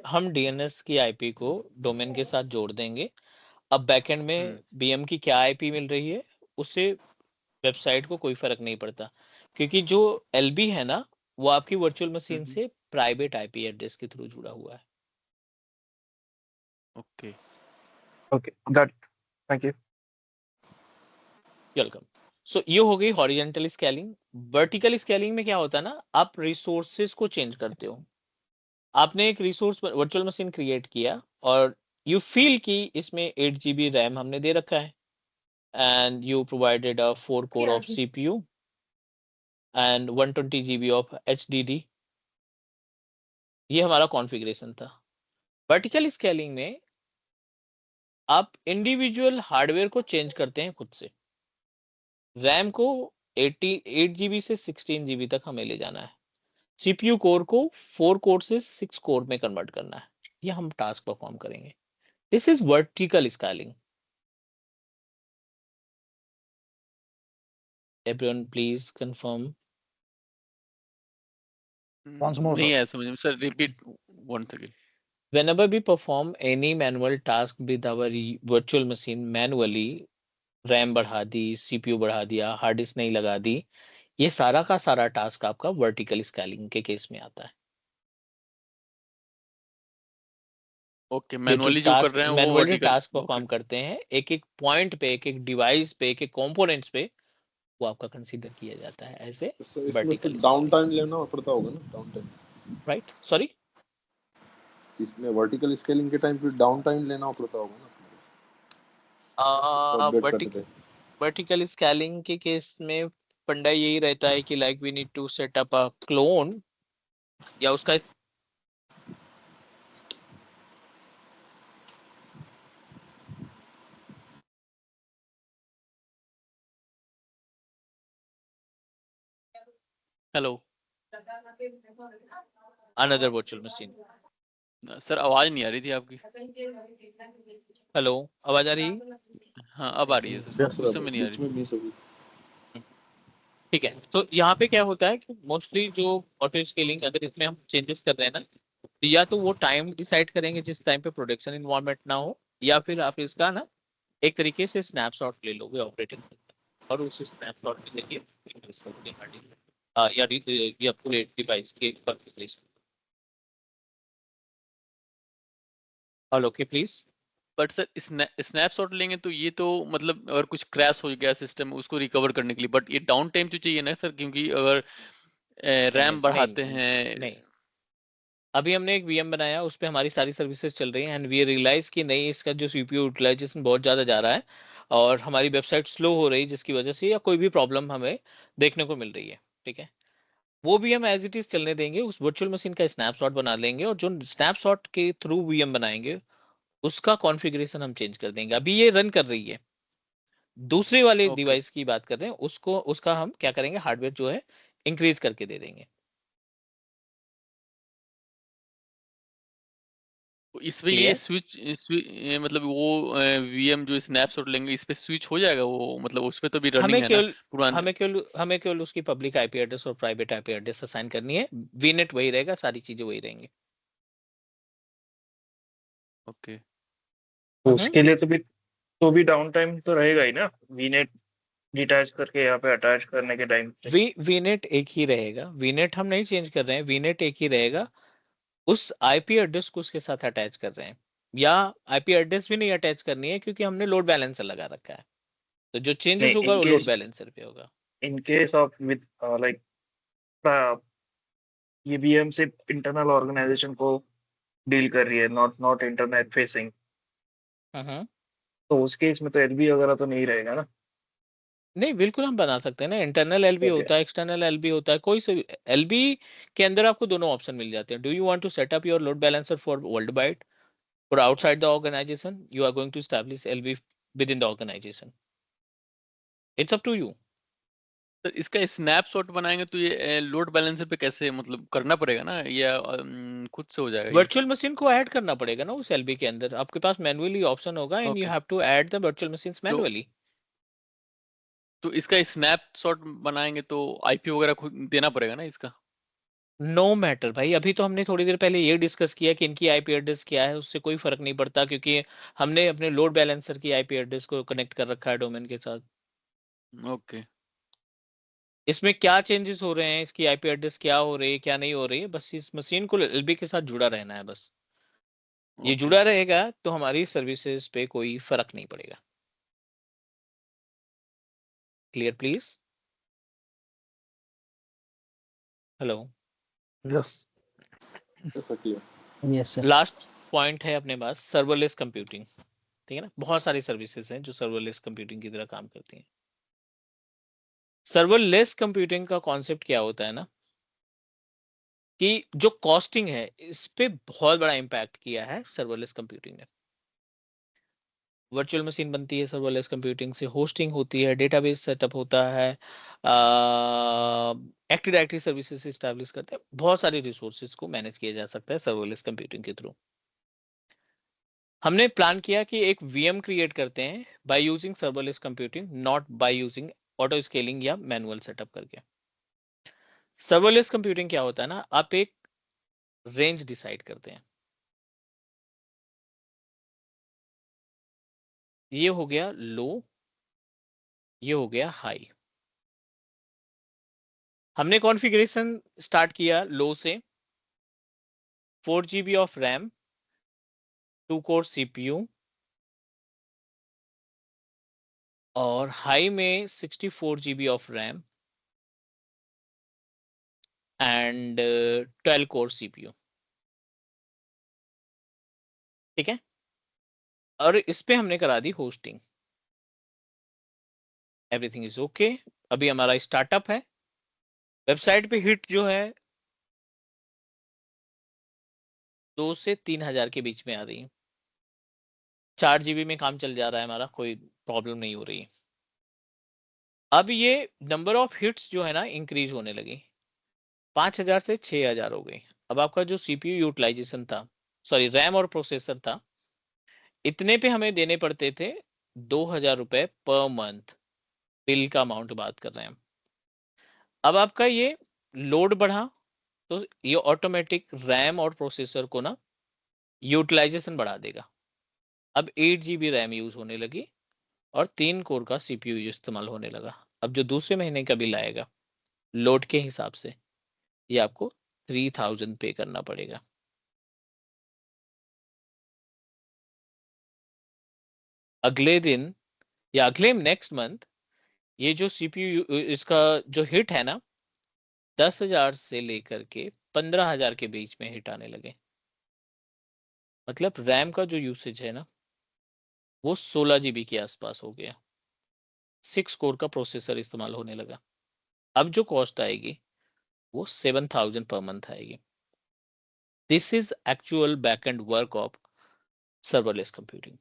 हम डीएनएस की आईपी को डोमेन के साथ जोड़ देंगे। अब बैकएंड में बीएम की क्या आईपी मिल रही है उससे वेबसाइट को कोई फर्क नहीं पड़ता, क्योंकि जो एलबी है ना वो आपकी वर्चुअल मशीन से प्राइवेट आईपी एड्रेस के थ्रू जुड़ा हुआ है। Okay. Okay, got, thank you. Welcome. So ये हो गई हॉरिजेंटल स्केलिंग। वर्टिकल स्केलिंग में क्या होता है ना, आप रिसोर्सेज को चेंज करते हो। आपने एक रिसोर्स वर्चुअल मशीन क्रिएट किया और यू फील कि इसमें 8 GB रैम हमने दे रखा है and you provided a 4 core of CPU and 120 GB of HDD। ये हमारा कॉन्फ़िगरेशन था। वर्टिकल स्केलिंग में आप इंडिविजुअल हार्डवेयर को चेंज करते हैं खुद से। रैम को 8 GB से 16 GB तक हमें ले जाना है। CPU कोर को 4 कोर से 6 कोर में कन्वर्ट करना है। ये हम टास्क परफॉर्म करेंगे। This is vertical scaling. Everyone please confirm. Once more, नहीं sir. आया समझ में sir, repeat one second. Whenever we perform any manual task with our virtual machine manually, RAM बढ़ा दी, CPU बढ़ा दिया, हार्ड डिस्क नहीं लगा दी, ये सारा का सारा टास्क आपका वर्टिकल स्केलिंग के केस में आता है। ओके, ये जो मैनुअली जो कर टास्क रहे हैं वो manually vertical. Task okay, perform करते हैं, एक एक पॉइंट पे, एक एक डिवाइस पे, एक एक कंपोनेंट्स पे, वो आपका कंसीडर किया जाता है एज ए तो सर इसमें वर्टिकल फिर डाउन स्केलिंग। टाइम लेना पड़ता होगा ना, डाउन टाइम राइट, सॉरी, इसमें वर्टिकल स्केलिंग के टाइम फिर डाउन टाइम लेना पड़ता होगा ना इसको अपडेट करते थे। वर्टिकल स्केलिंग के केस में फंडा यही रहता है कि like we need to set up a clone या उसका hello another virtual machine. Sir, आवाज नहीं आ रही थी आपकी। हेलो, आवाज आ रही? हाँ, अब आ रही है सर, यस उस सर, समय नहीं आ बीच रही। में मिस हो गई। ठीक है, तो यहाँ पे क्या होता है कि मोस्टली जो ऑटो स्केलिंग अगर इसमें हम चेंजेस कर रहे हैं ना, तो या तो वो टाइम डिसाइड करेंगे जिस टाइम पे प्रोडक्शन इन्वायरमेंट ना हो, या फिर आप इसका ना एक तरीके से स्नैपशॉट ले लोगे ऑपरेटिंग और उस स्नैपशॉट में देखिए या पूरे डिवाइस के configuration. All okay please. But sir, snapshot लेंगे तो ये तो मतलब अगर कुछ क्रैश हो गया सिस्टम उसको रिकवर करने के लिए, बट ये डाउन टाइम तो चाहिए ना सर, क्योंकि अगर रैम बढ़ाते हैं। नहीं, अभी हमने एक वीएम बनाया, उस पे हमारी सारी सर्विसेज चल रही हैं एंड वी रियलाइज कि नहीं, इसका जो सीपीयू यूटिलाइजेशन बहुत ज़्यादा जा रहा है और हमारी वेबसाइट स्लो हो रही है, जिसकी वजह से या कोई भी प्रॉब्लम हमें देखने को मिल रही है। ठीक है, वो भी हम एज इट इज चलने देंगे, उस वर्चुअल मशीन का स्नैपशॉट बना लेंगे और जो स्नैपशॉट के थ्रू वीएम बनाएंगे उसका कॉन्फ़िगरेशन हम चेंज कर देंगे। अभी ये रन कर रही है, दूसरे वाले ओके, डिवाइस की बात कर रहे हैं, उसको उसका हम क्या करेंगे, हार्डवेयर जो है इंक्रीज करके दे देंगे। तो इसमें ये क्लियर? मतलब वो वीएम जो स्नैपशॉट लेंगे इस पे स्विच हो जाएगा वो, मतलब उस पे तो भी रनिंग हमें है ना केवल पुराने। हमें केवल उसकी पब्लिक आईपी एड्रेस और प्राइवेट आईपी एड्रेस असाइन करनी है। वीनेट वही रहेगा, सारी चीजें वही रहेंगी। ओके, तो उसके लिए तो भी डाउन टाइम तो रहेगा ही ना, वीनेट डिटैच करके यहाँ पे अटैच करने के टाइम पे। वीनेट एक ही रहेगा, वीनेट हम नहीं चेंज कर रहे हैं, वीनेट एक ही रहेगा। उस आईपी एड्रेस को उसके साथ अटैच कर रहे हैं, या आईपी एड्रेस भी नहीं अटैच करनी है क्योंकि हमने लोड बैलेंसर लगा रखा है, तो जो चेंजेस नहीं, होगा वो लोड बैलेंसर पे होगा। In case of with like ये वीएम सिर्फ इंटरनल ऑर्गेनाइजेशन को डील कर रही है, नॉट इंटरनेट फेसिंग, हम्म, तो उस केस में तो एलबी वगैरह तो नहीं रहेगा ना। नहीं बिल्कुल हम बना सकते हैं ना, इंटरनल एलबी ओके, होता है, एक्सटर्नल एलबी होता है, कोई से एलबी के अंदर आपको दोनों ऑप्शन मिल जाते हैं। Do you want to set up your load balancer for world wide or outside the organization? You are going to establish LB within the organization. It's up to you. तो इसका snapshot बनाएंगे तो ये load balancer पे कैसे मतलब करना पड़ेगा ना, या खुद से हो जाएगा ये? वर्चुअल मशीन को ऐड करना पड़ेगा ना उस एलबी के अंदर, आपके पास मैनुअली ऑप्शन होगा and you okay, have to add the virtual machines तो मैनुअली। तो इसका स्नैपशॉट बनाएंगे तो आईपी वगैरह खुद देना पड़ेगा ना इसका? नो मैटर भाई, अभी तो हमने थोड़ी देर पहले ये डिस्कस किया कि इनकी आईपी एड्रेस क्या है, उससे कोई फर्क नहीं पड़ता क्योंकि हमने अपने लोड बैलेंसर की आईपी एड्रेस को कनेक्ट कर रखा है डोमेन के साथ। ओके, इसमें क्या चेंजेस हो रहे हैं, इसकी आईपी एड्रेस क्या हो रही है, क्या नहीं हो रही है, बस इस मशीन को एलबी के साथ जुड़ा रहना है बस। ये ओके, जुड़ा रहेगा तो हमारी सर्विसेज पे कोई फर्क नहीं पड़ेगा। Clear please? हेलो, यस ऐसा किया यस सर लास्ट पॉइंट है अपने पास सर्वरलेस कंप्यूटिंग, ठीक है ना। बहुत सारी सर्विसेज हैं जो सर्वरलेस कंप्यूटिंग की तरह काम करती हैं। सर्वरलेस कंप्यूटिंग का कॉन्सेप्ट क्या होता है ना, कि जो कॉस्टिंग है इस पे बहुत बड़ा इम्पैक्ट किया है सर्वरलेस कंप्यूटिंग ने। वर्चुअल मशीन बनती है सर्वरलेस कंप्यूटिंग से, होस्टिंग होती है, डेटाबेस सेटअप होता है, एक्टिव डायरेक्टरी सर्विसेज एस्टैब्लिश करते हैं, बहुत सारी रिसोर्सेज को मैनेज किया जा सकता है सर्वरलेस कंप्यूटिंग के थ्रू। हमने प्लान किया कि एक वीएम क्रिएट करते हैं by using serverless computing, not by using auto scaling या मैनुअल सेटअप करके। सर्वरलेस कंप्यूटिंग क्या होता है ना, आप एक रेंज डिसाइड करते हैं। ये हो गया लो, ये हो गया हाई। हमने कॉन्फ़िगरेशन स्टार्ट किया लो से, 4 GB of RAM, 2 core CPU, और हाई में 64 GB of RAM and 12 core CPU, ठीक है। और इस पे हमने करा दी होस्टिंग, एवरीथिंग इज ओके। अभी हमारा स्टार्टअप है, वेबसाइट पे हिट जो है 2 से 3,000 के बीच में आ रही है, 4 GB में काम चल जा रहा है हमारा, कोई प्रॉब्लम नहीं हो रही है। अब ये नंबर ऑफ हिट्स जो है ना इंक्रीज होने लगी, 5,000 से 6,000 हो गई। अब आपका जो CPU यूटिलाइजेशन था, सॉरी रैम और प्रोसेसर था, इतने पे हमें देने पड़ते थे 2,000 रुपए पर मंथ, बिल का अमाउंट बात कर रहे हैं। अब आपका ये लोड बढ़ा तो ये ऑटोमेटिक रैम और प्रोसेसर को ना यूटिलाइजेशन बढ़ा देगा। अब 8 GB रैम यूज होने लगी और 3 कोर का CPU इस्तेमाल होने लगा। अब जो दूसरे महीने का बिल आएगा लोड के हिसाब से, ये आपको 3,000 पे करना पड़ेगा। अगले दिन या अगले नेक्स्ट मंथ ये जो CPU इसका जो हिट है ना, 10,000 से लेकर के 15,000 के बीच में हिट आने लगे। मतलब रैम का जो यूसेज है ना वो 16 GB के आसपास हो गया, 6 कोर का प्रोसेसर इस्तेमाल होने लगा। अब जो कॉस्ट आएगी वो 7,000 पर मंथ आएगी। This is actual back and work of serverless computing.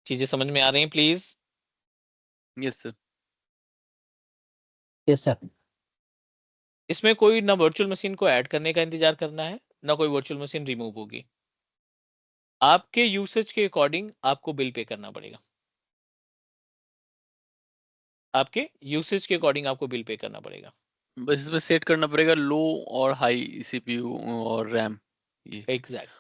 चीजें समझ में आ रही हैं please? Yes sir. Yes sir इसमें कोई ना वर्चुअल मशीन को ऐड करने का इंतजार करना है, ना कोई वर्चुअल मशीन रिमूव होगी। आपके यूसेज के अकॉर्डिंग आपको बिल पे करना पड़ेगा, आपके यूसेज के अकॉर्डिंग आपको बिल पे करना पड़ेगा। बस इसमें सेट करना पड़ेगा लो और हाई CPU और रैम ये। Exact,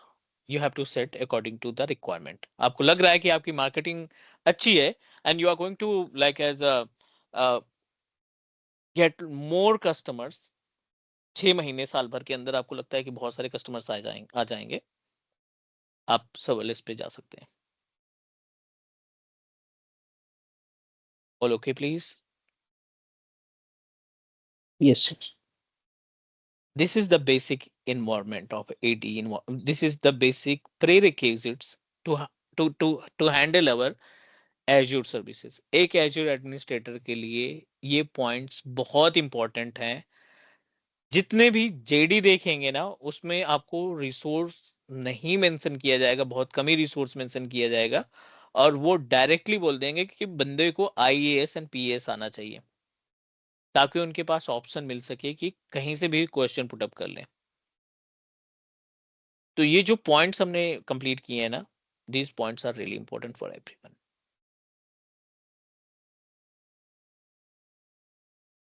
you have to set according to the requirement. आपको लग रहा है कि आपकी मार्केटिंग अच्छी है and you are going to like as a get more customers, 6 महीने साल भर के अंदर आपको लगता है कि बहुत सारे कस्टमर्स आ जाएंगे, आप सर्वरलेस पे जा सकते हैं। All okay please? Yes This is the basic environment of AD. This is the basic prerequisites to to handle our Azure services. एक Azure administrator के लिए ये points बहुत important हैं। जितने भी JD देखेंगे ना उसमें आपको रिसोर्स नहीं मेंशन किया जाएगा, बहुत कम ही रिसोर्स मेंशन किया जाएगा, और वो डायरेक्टली बोल देंगे कि बंदे को IAS एंड PAS आना चाहिए, ताकि उनके पास ऑप्शन मिल सके कि कहीं से भी क्वेश्चन पुट अप कर लें। तो ये जो पॉइंट्स हमने कंप्लीट किए हैं ना, these points are really important for everyone.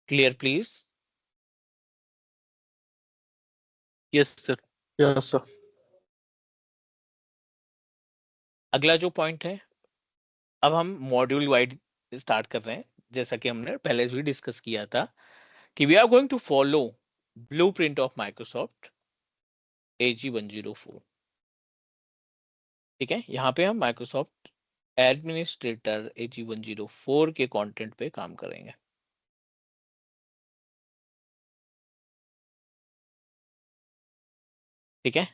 Clear please? Yes sir. Yes sir अगला जो पॉइंट है, अब हम मॉड्यूल वाइड स्टार्ट कर रहे हैं, जैसा कि हमने पहले भी डिस्कस किया था कि we are going to follow blueprint of Microsoft AG 104। ठीक है, यहाँ पे हम माइक्रोसॉफ्ट एडमिनिस्ट्रेटर AG104 के कंटेंट पे काम करेंगे। ठीक है,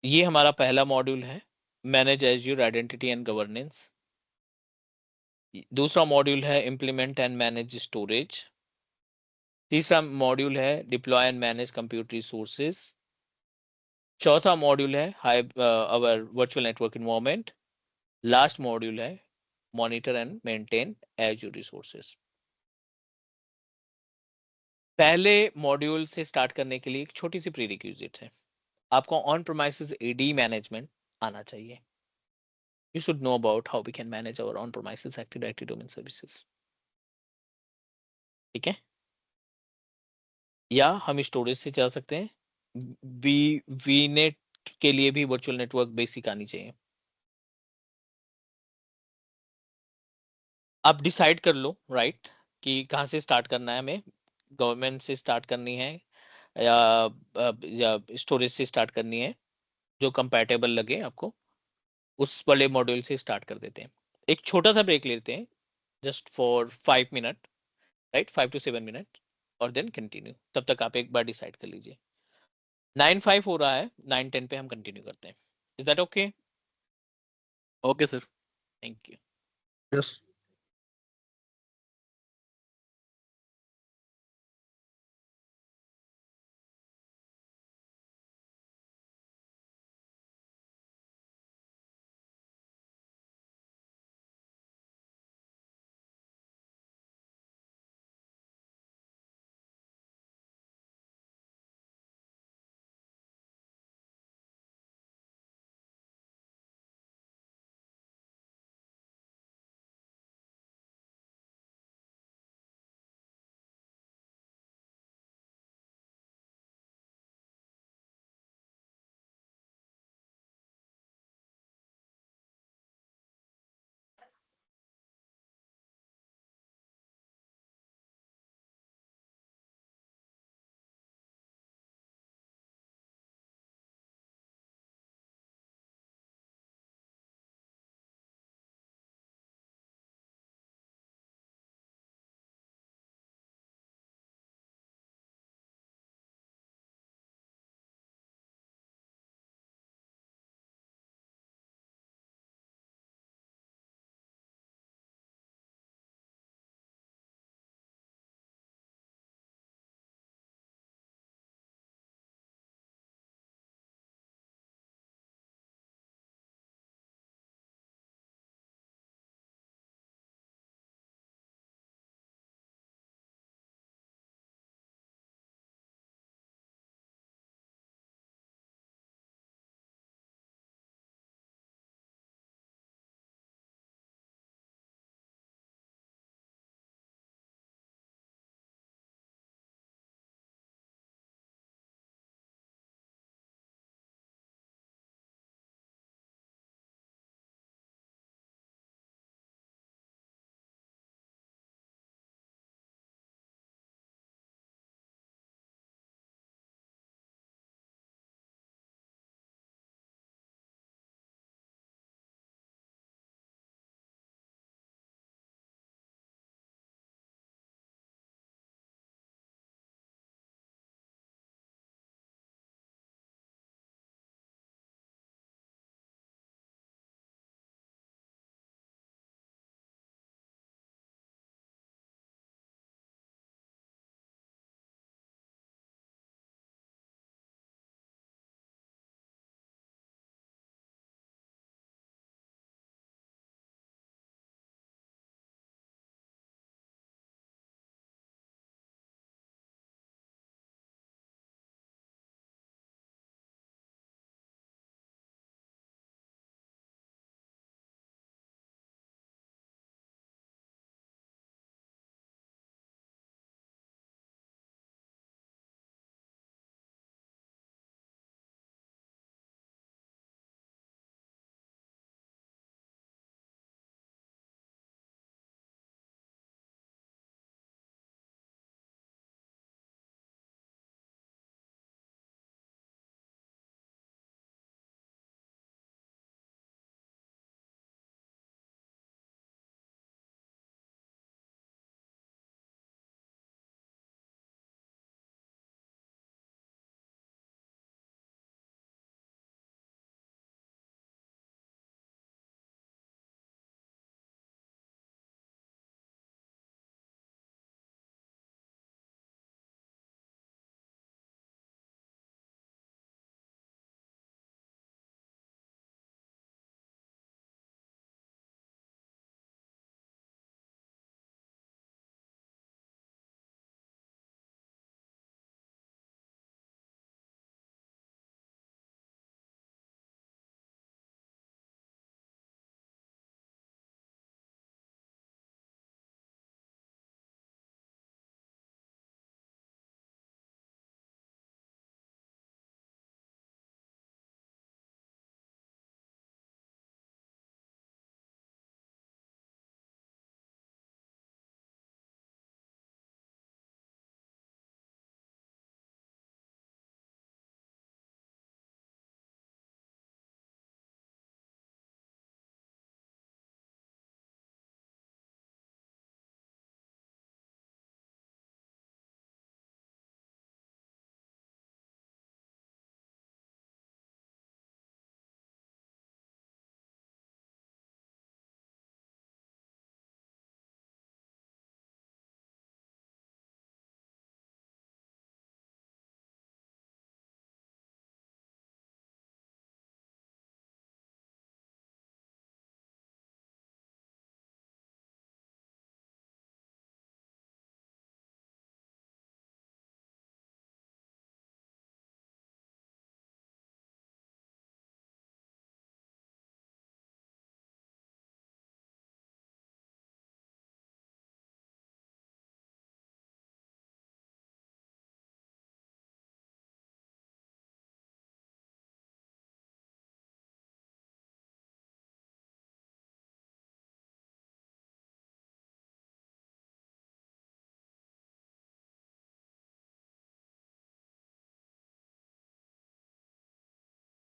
ये हमारा पहला मॉड्यूल है, manage Azure identity and governance. दूसरा मॉड्यूल है इम्प्लीमेंट एंड मैनेज स्टोरेज। तीसरा मॉड्यूल है deploy and manage computer resources. चौथा मॉड्यूल है our virtual network environment. Last module है monitor and maintain Azure resources. पहले मॉड्यूल से स्टार्ट करने के लिए एक छोटी सी प्रीरिक्विजिट है, आपको ऑन प्रोमाइसेस AD मैनेजमेंट आना चाहिए। You should know about how we can manage our on premises Active Directory domain services. ठीक है, या हम स्टोरेज से चल सकते हैं। वीनेट के लिए भी वर्चुअल नेटवर्क बेसिक आनी चाहिए। आप डिसाइड कर लो राइट कि कहाँ से स्टार्ट करना है, हमें गवर्नमेंट से स्टार्ट करनी है या स्टोरेज से स्टार्ट करनी है, जो कंपैटिबल लगे आपको उस बड़े मॉड्यूल से स्टार्ट कर देते हैं। एक छोटा सा ब्रेक लेते हैं just for 5 minute, right, 5 to 7 minute, और देन कंटिन्यू। तब तक आप एक बार डिसाइड कर लीजिए। 9:05 हो रहा है, 9:10 पे हम कंटिन्यू करते हैं। Is that okay? Okay sir. Thank you. Yes.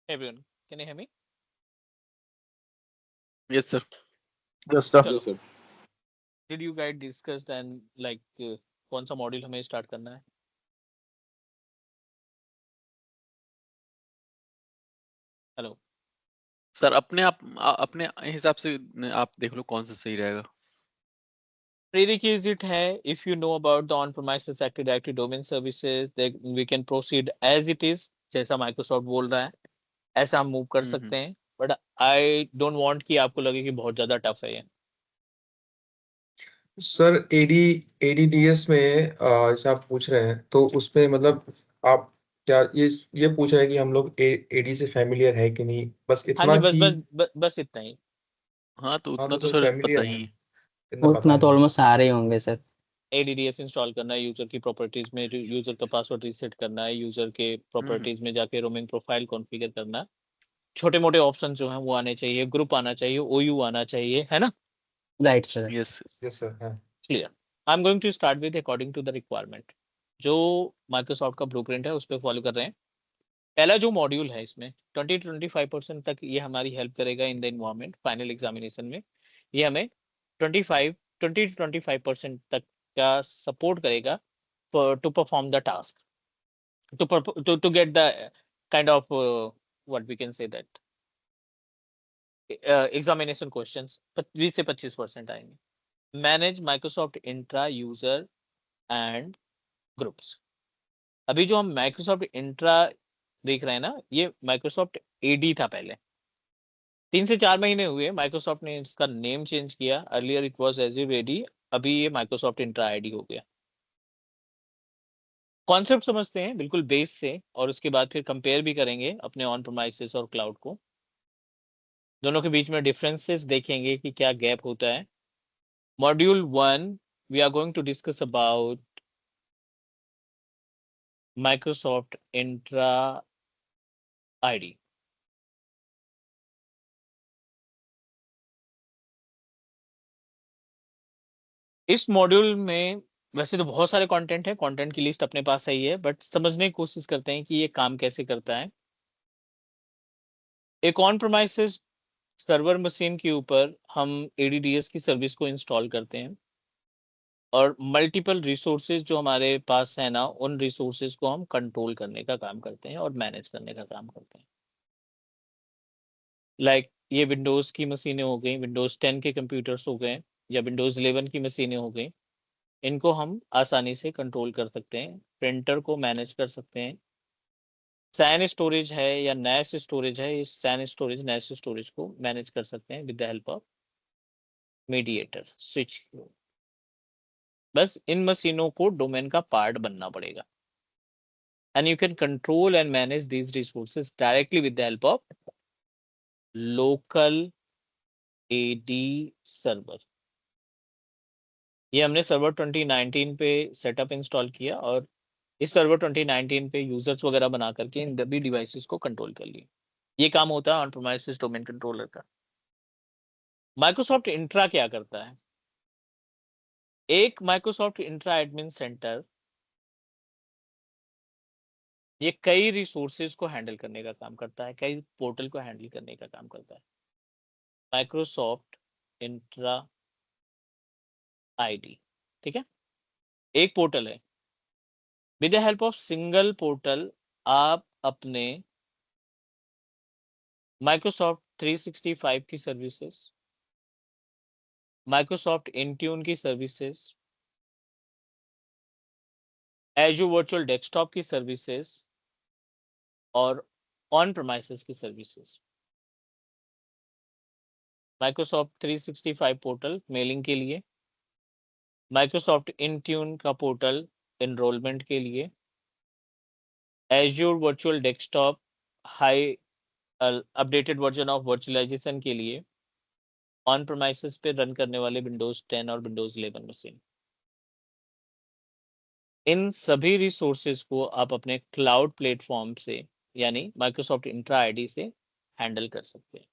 everyone, can you hear me? Yes sir. Yes sir. चलो, Yes, sir. did you guys discussed and like कौन सा मॉड्यूल हमें स्टार्ट करना है? हेलो सर अपने हिसाब से आप देख लो कौन सा सही रहेगा। prerequisite है, if you know about the on-premises Active Directory domain services, then we can proceed as it is, जैसा Microsoft बोल रहा है ऐसा हम मूव कर सकते हैं, बट आई डोंट वांट कि आपको लगे कि बहुत ज्यादा टफ है ये। सर एडीडीएस में जैसे आप पूछ रहे हैं तो उसमें मतलब आप क्या ये पूछ रहे हैं कि हम लोग एडी से फैमिलियर है कि नहीं, बस हाँ इतना जी, बस कि बस बस इतना ही। हाँ तो हाँ उतना तो तो सर सर पता फैमिलियर ही है, है। इतना पता उतना तो है। ऑलमोस्ट सारे ही होंगे सर। एडीडीएस इंस्टॉल करना है, यूजर की प्रॉपर्टीज में यूजर का पासवर्ड रीसेट करना है, यूजर के प्रॉपर्टीज में जाके रोमिंग प्रोफाइल कॉन्फ़िगर करना, छोटे मोटे ऑप्शन जो हैं वो आने चाहिए, ग्रुप आना चाहिए, ओयू आना चाहिए, है ना? Right sir. Yes yes sir है। Clear. I am going to start with according to the requirement, जो माइक्रोसॉफ्ट का ब्लूप्रिंट है उस पर फॉलो कर रहे हैं। पहला जो मॉड्यूल है इसमें 20-25% तक ये हमारी हेल्प करेगा in the environment final examination में। ये हमें 20-25% तक का सपोर्ट करेगा to perform the task, to get the kind of what we can say that examination questions 20 से 25% आएंगे। Manage Microsoft Entra user and groups. अभी जो हम माइक्रोसॉफ्ट इंट्रा देख रहे हैं ना, ये माइक्रोसॉफ्ट एडी था पहले। 3 से 4 महीने हुए माइक्रोसॉफ्ट ने इसका नेम चेंज किया, earlier it was Azure AD, अभी ये माइक्रोसॉफ्ट इंट्रा आईडी हो गया। कॉन्सेप्ट समझते हैं बिल्कुल बेस से, और उसके बाद फिर कंपेयर भी करेंगे अपने ऑन प्रेमाइसेस और क्लाउड को, दोनों के बीच में डिफरेंसेस देखेंगे कि क्या गैप होता है। Module 1 we are going to discuss about Microsoft Entra ID. इस मॉड्यूल में वैसे तो बहुत सारे कंटेंट है, कंटेंट की लिस्ट अपने पास सही है, बट समझने की कोशिश करते हैं कि ये काम कैसे करता है। एक ऑन प्रेमाइसेस सर्वर मशीन के ऊपर हम एडीडीएस की सर्विस को इंस्टॉल करते हैं, और मल्टीपल रिसोर्सेज जो हमारे पास है ना, उन रिसोर्सेज को हम कंट्रोल करने का काम करते हैं और मैनेज करने का काम करते हैं। लाइक ये विंडोज की मशीनें हो गई, विंडोज 10 के कंप्यूटर्स हो गए, या विंडोज 11 की मशीनें हो गई, इनको हम आसानी से कंट्रोल कर सकते हैं, प्रिंटर को मैनेज कर सकते हैं। सैन स्टोरेज है या नैश स्टोरेज है, इस सैन स्टोरेज नैश स्टोरेज को मैनेज कर सकते हैं with the help of mediator switch. बस इन मशीनों को डोमेन का पार्ट बनना पड़ेगा, and you can control and manage these resources directly with the help of local AD server. ये हमने सर्वर 2019 पे सेटअप इंस्टॉल किया, और इस सर्वर 2019 पे यूजर्स वगैरह बना करके इन सभी डिवाइसेस को कंट्रोल कर लिया। ये काम होता है ऑन प्रेमाइसेस डोमेन कंट्रोलर का। माइक्रोसॉफ्ट इंट्रा क्या करता है? एक माइक्रोसॉफ्ट इंट्रा एडमिन सेंटर ये कई रिसोर्सेज को हैंडल करने का काम करता है, कई पोर्टल को हैंडल करने का काम करता है। माइक्रोसॉफ्ट इंट्रा आईडी, ठीक है, एक पोर्टल है। With the help of single portal आप अपने माइक्रोसॉफ्ट 365 की सर्विसेज, माइक्रोसॉफ्ट इंट्यून की सर्विसेज, एजूर वर्चुअल डेस्कटॉप की सर्विसेज, और ऑन प्रेमाइसेस की सर्विसेज। माइक्रोसॉफ्ट 365 पोर्टल मेलिंग के लिए, माइक्रोसॉफ्ट इंट्यून का पोर्टल एनरोलमेंट के लिए, Azure virtual desktop high updated version of virtualization के लिए, ऑन प्रेमाइसेस पे रन करने वाले विंडोज 10 और विंडोज 11 मशीन। इन सभी रिसोर्सेज को आप अपने क्लाउड प्लेटफॉर्म से यानी माइक्रोसॉफ्ट इंट्रा आईडी से हैंडल कर सकते हैं।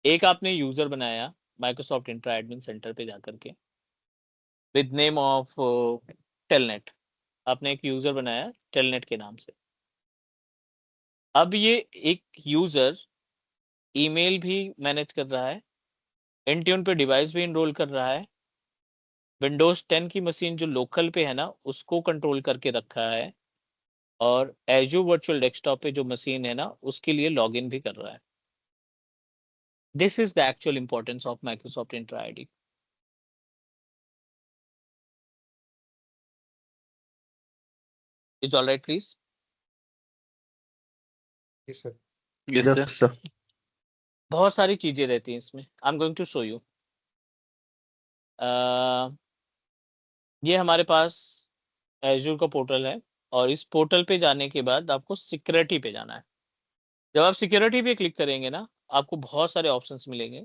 एक आपने यूजर बनाया माइक्रोसॉफ्ट इंट्रा एडमिन सेंटर पे जाकर के विद नेम ऑफ टेलनेट, आपने एक यूजर बनाया टेलनेट के नाम से। अब ये एक यूजर ईमेल भी मैनेज कर रहा है, इंट्यून पे डिवाइस भी इनरोल कर रहा है, विंडोज 10 की मशीन जो लोकल पे है ना उसको कंट्रोल करके रखा है, और एजू वर्चुअल डेस्कटॉप पे जो मशीन है ना उसके लिए लॉगिन भी कर रहा है। This is the actual importance of Microsoft Entra ID. Is all right please? Yes, sir. Yes sir. Yes sir. बहुत सारी चीजें रहती हैं इसमें, I am going to show you. ये हमारे पास एजूर का पोर्टल है, और इस पोर्टल पे जाने के बाद आपको सिक्योरिटी पे जाना है। जब आप सिक्योरिटी पे क्लिक करेंगे ना आपको बहुत सारे ऑप्शंस मिलेंगे।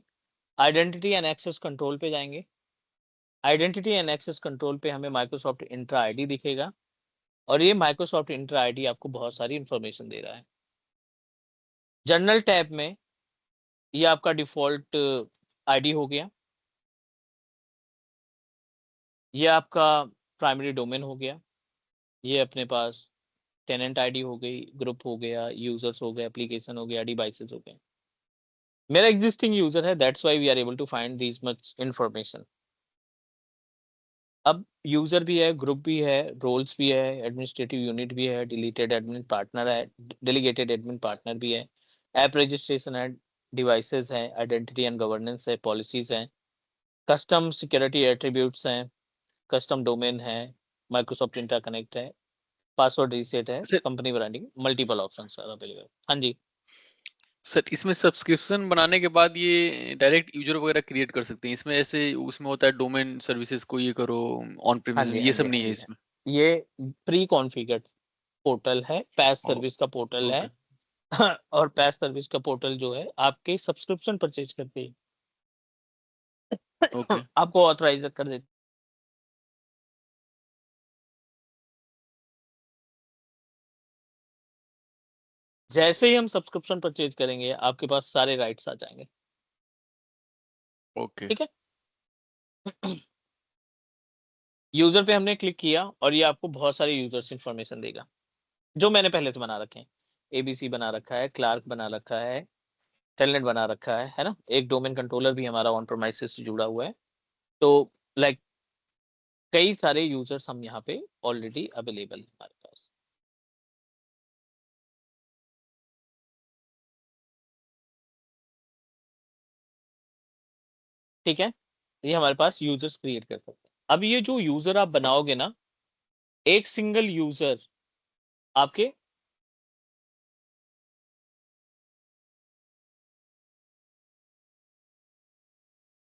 आइडेंटिटी एंड एक्सेस कंट्रोल पे जाएंगे। आइडेंटिटी एंड एक्सेस कंट्रोल पे हमें माइक्रोसॉफ्ट इंट्रा आईडी दिखेगा, और ये माइक्रोसॉफ्ट इंट्रा आईडी आपको बहुत सारी इंफॉर्मेशन दे रहा है। जनरल टैब में ये आपका डिफॉल्ट आईडी हो गया, ये आपका प्राइमरी डोमेन हो गया, ये अपने पास टेनेंट आईडी हो गई, ग्रुप हो गया, यूजर्स हो गए, एप्लीकेशन हो गया, डिवाइसेस हो गए। मेरा एग्जिस्टिंग यूजर है, that's why we are able to find this much information. अब यूजर भी है, ग्रुप भी है, रोल्स भी है, एडमिनिस्ट्रेटिव यूनिट भी है, डिलीटेड एडमिन पार्टनर है, डेलीगेटेड एडमिन पार्टनर भी है, ऐप रजिस्ट्रेशन है, डिवाइसेस है, आइडेंटिटी एंड गवर्नेंस है, पॉलिसीज हैं, कस्टम सिक्योरिटी एट्रीब्यूट्स हैं, कस्टम डोमेन है, माइक्रोसॉफ्ट इंटरकनेक्ट है, पासवर्ड रीसेट है, sir company branding, multiple options are available. हाँ जी। सर इसमें सब्सक्रिप्शन बनाने के बाद ये डायरेक्ट यूजर वगैरह क्रिएट कर सकते हैं इसमें, ऐसे उसमें होता है डोमेन सर्विसेज को ये करो ऑन हाँ प्रीमिस जी, में, हाँ ये जी, सब हाँ नहीं है जी, इसमें? ये प्री कॉन्फ़िगर्ड पोर्टल है, पैस सर्विस का पोर्टल है। ओके और पैस सर्विस का पोर्टल जो है आपके सब्सक्रिप्शन परचेज करते ही ओके आपको ऑथराइज कर देते। जैसे ही हम सब्सक्रिप्शन परचेज करेंगे आपके पास सारे राइट्स आ जाएंगे। ओके ठीक है। यूजर पे हमने क्लिक किया और ये आपको बहुत सारे यूजर्स इंफॉर्मेशन देगा जो मैंने पहले तो बना रखे हैं। एबीसी बना रखा है, क्लार्क बना रखा है, टेलनेट बना रखा है ना। एक डोमेन कंट्रोलर भी हमारा ऑन प्रोमाइसेस से जुड़ा हुआ है। तो लाइक कई सारे यूजर्स हम यहाँ पे ऑलरेडी अवेलेबल है हमारे पास। ठीक है, ये हमारे पास यूजर्स क्रिएट कर सकते हैं। अब ये जो यूजर आप बनाओगे ना, एक सिंगल यूजर आपके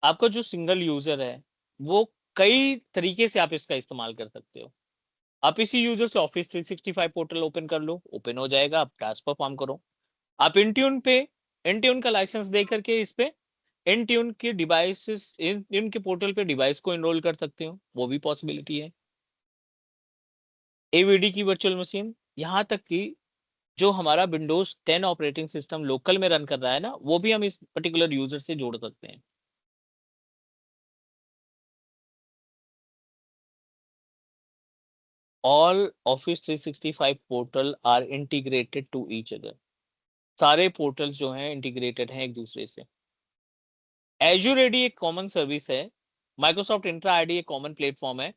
आपका जो सिंगल यूजर है वो कई तरीके से आप इसका इस्तेमाल कर सकते हो। आप इसी यूजर से ऑफिस 365 पोर्टल ओपन कर लो, ओपन हो जाएगा, आप टास्क परफॉर्म करो। आप इंट्यून पे इंट्यून का लाइसेंस दे करके इस पे इंट्यून के डिवाइसेस इनके पोर्टल पे डिवाइस को एनरोल कर सकते हो, वो भी पॉसिबिलिटी है। एवीडी की वर्चुअल मशीन, यहाँ तक कि जो हमारा विंडोज 10 ऑपरेटिंग सिस्टम लोकल में रन कर रहा है ना वो भी हम इस पर्टिकुलर यूजर से जोड़ सकते हैं। All office 365 portal are integrated to each other. सारे पोर्टल जो हैं इंटीग्रेटेड हैं एक दूसरे से। एज्योर एडी एक कॉमन सर्विस है, माइक्रोसॉफ्ट इंट्रा आईडी एक कॉमन प्लेटफॉर्म है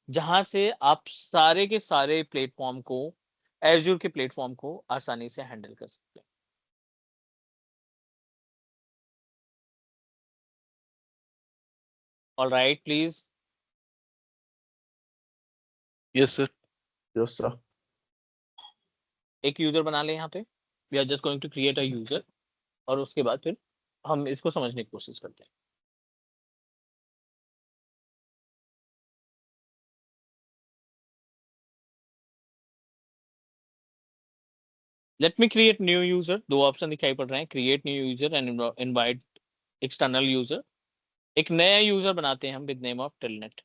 जहां से आप सारे के सारे प्लेटफॉर्म को, एज्योर के प्लेटफॉर्म को आसानी से हैंडल कर सकते हैं। All right please. Yes sir. Yes sir. एक यूजर बना ले यहाँ पे, we are just going to create a user, और उसके बाद फिर हम इसको समझने की कोशिश करते हैं। Let me create new user. दो ऑप्शन दिखाई पड़ रहे हैं, create new user and invite external user. एक नया यूजर बनाते हैं हम with name of Telnet.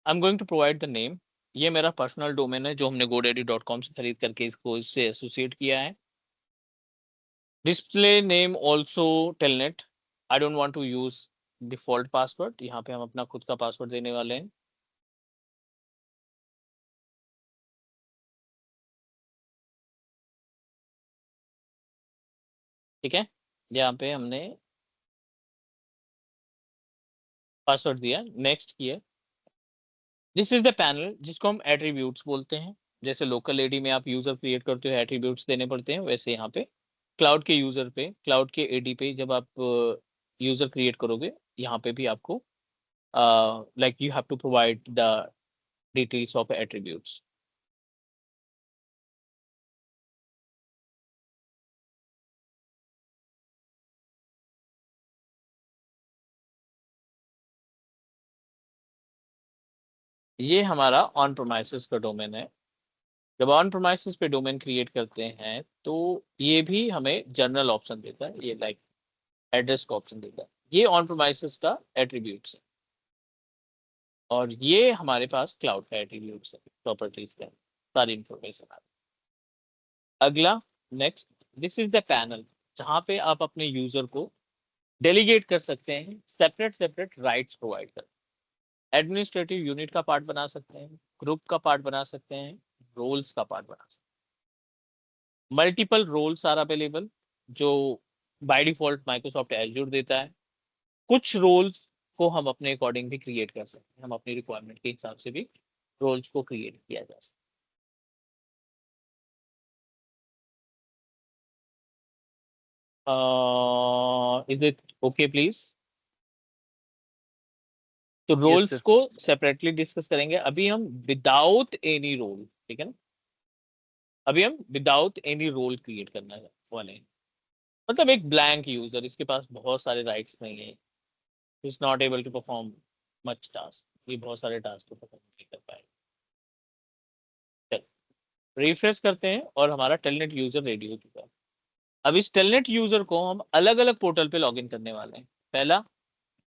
I am going to provide the name. ये मेरा पर्सनल डोमेन है जो हमने godaddy.com से खरीद करके इसको इससे एसोसिएट किया है। Display name also Telnet. I don't want to use default password, यहाँ पे हम अपना खुद का पासवर्ड देने वाले हैं। ठीक है, यहाँ पे हमने पासवर्ड दिया, नेक्स्ट किया। दिस इज द पैनल जिसको हम एट्रीब्यूट्स बोलते हैं। जैसे लोकल एडी में आप यूजर क्रिएट करते हो एट्रीब्यूट्स देने पड़ते हैं, वैसे यहाँ पे क्लाउड के यूजर पे, क्लाउड के एडी पे जब आप यूजर क्रिएट करोगे, यहाँ पे भी आपको like you have to provide the details of attributes. ये हमारा ऑन प्रोमाइसेस का डोमेन है। जब ऑन प्रोमाइसेस पे डोमेन क्रिएट करते हैं तो ये भी हमें जनरल ऑप्शन देता है, ये लाइक एड्रेस का ऑप्शन देता है। ये ऑन प्रोमाइसेस का एट्रीब्यूट्स है और ये हमारे पास क्लाउड का एट्रीब्यूट्स है, प्रॉपर्टीज का सारी इंफॉर्मेशन आ। अगला next, this is the panel जहाँ पे आप अपने यूजर को डेलीगेट कर सकते हैं, सेपरेट राइट्स प्रोवाइड कर, एडमिनिस्ट्रेटिव यूनिट का पार्ट बना सकते हैं, ग्रुप का पार्ट बना सकते हैं, रोल्स का पार्ट बना सकते हैं। मल्टीपल रोल्स आर अवेलेबल जो बाय डिफॉल्ट माइक्रोसॉफ्ट एज्योर देता है। कुछ रोल्स को हम अपने अकॉर्डिंग भी क्रिएट कर सकते हैं, हम अपनी रिक्वायरमेंट के हिसाब से भी रोल्स को क्रिएट किया जा सकता है। Is it okay please? तो रोल्स sir. को सेपरेटली डिस्कस करेंगे। अभी हम विदाउट एनी रोल, ठीक है ना, अभी हम विदाउट एनी रोल क्रिएट करना वाले हैं। मतलब एक ब्लैंक यूजर, इसके पास बहुत सारे राइट्स नहीं है, is not able to perform much task, ये बहुत सारे टास्क को परफॉर्म नहीं कर पाएगा। चलो रिफ्रेश करते हैं और हमारा टेलनेट यूजर रेडी हो चुका है। अब इस टेलनेट यूजर को हम अलग अलग पोर्टल पे लॉगिन करने वाले हैं। पहला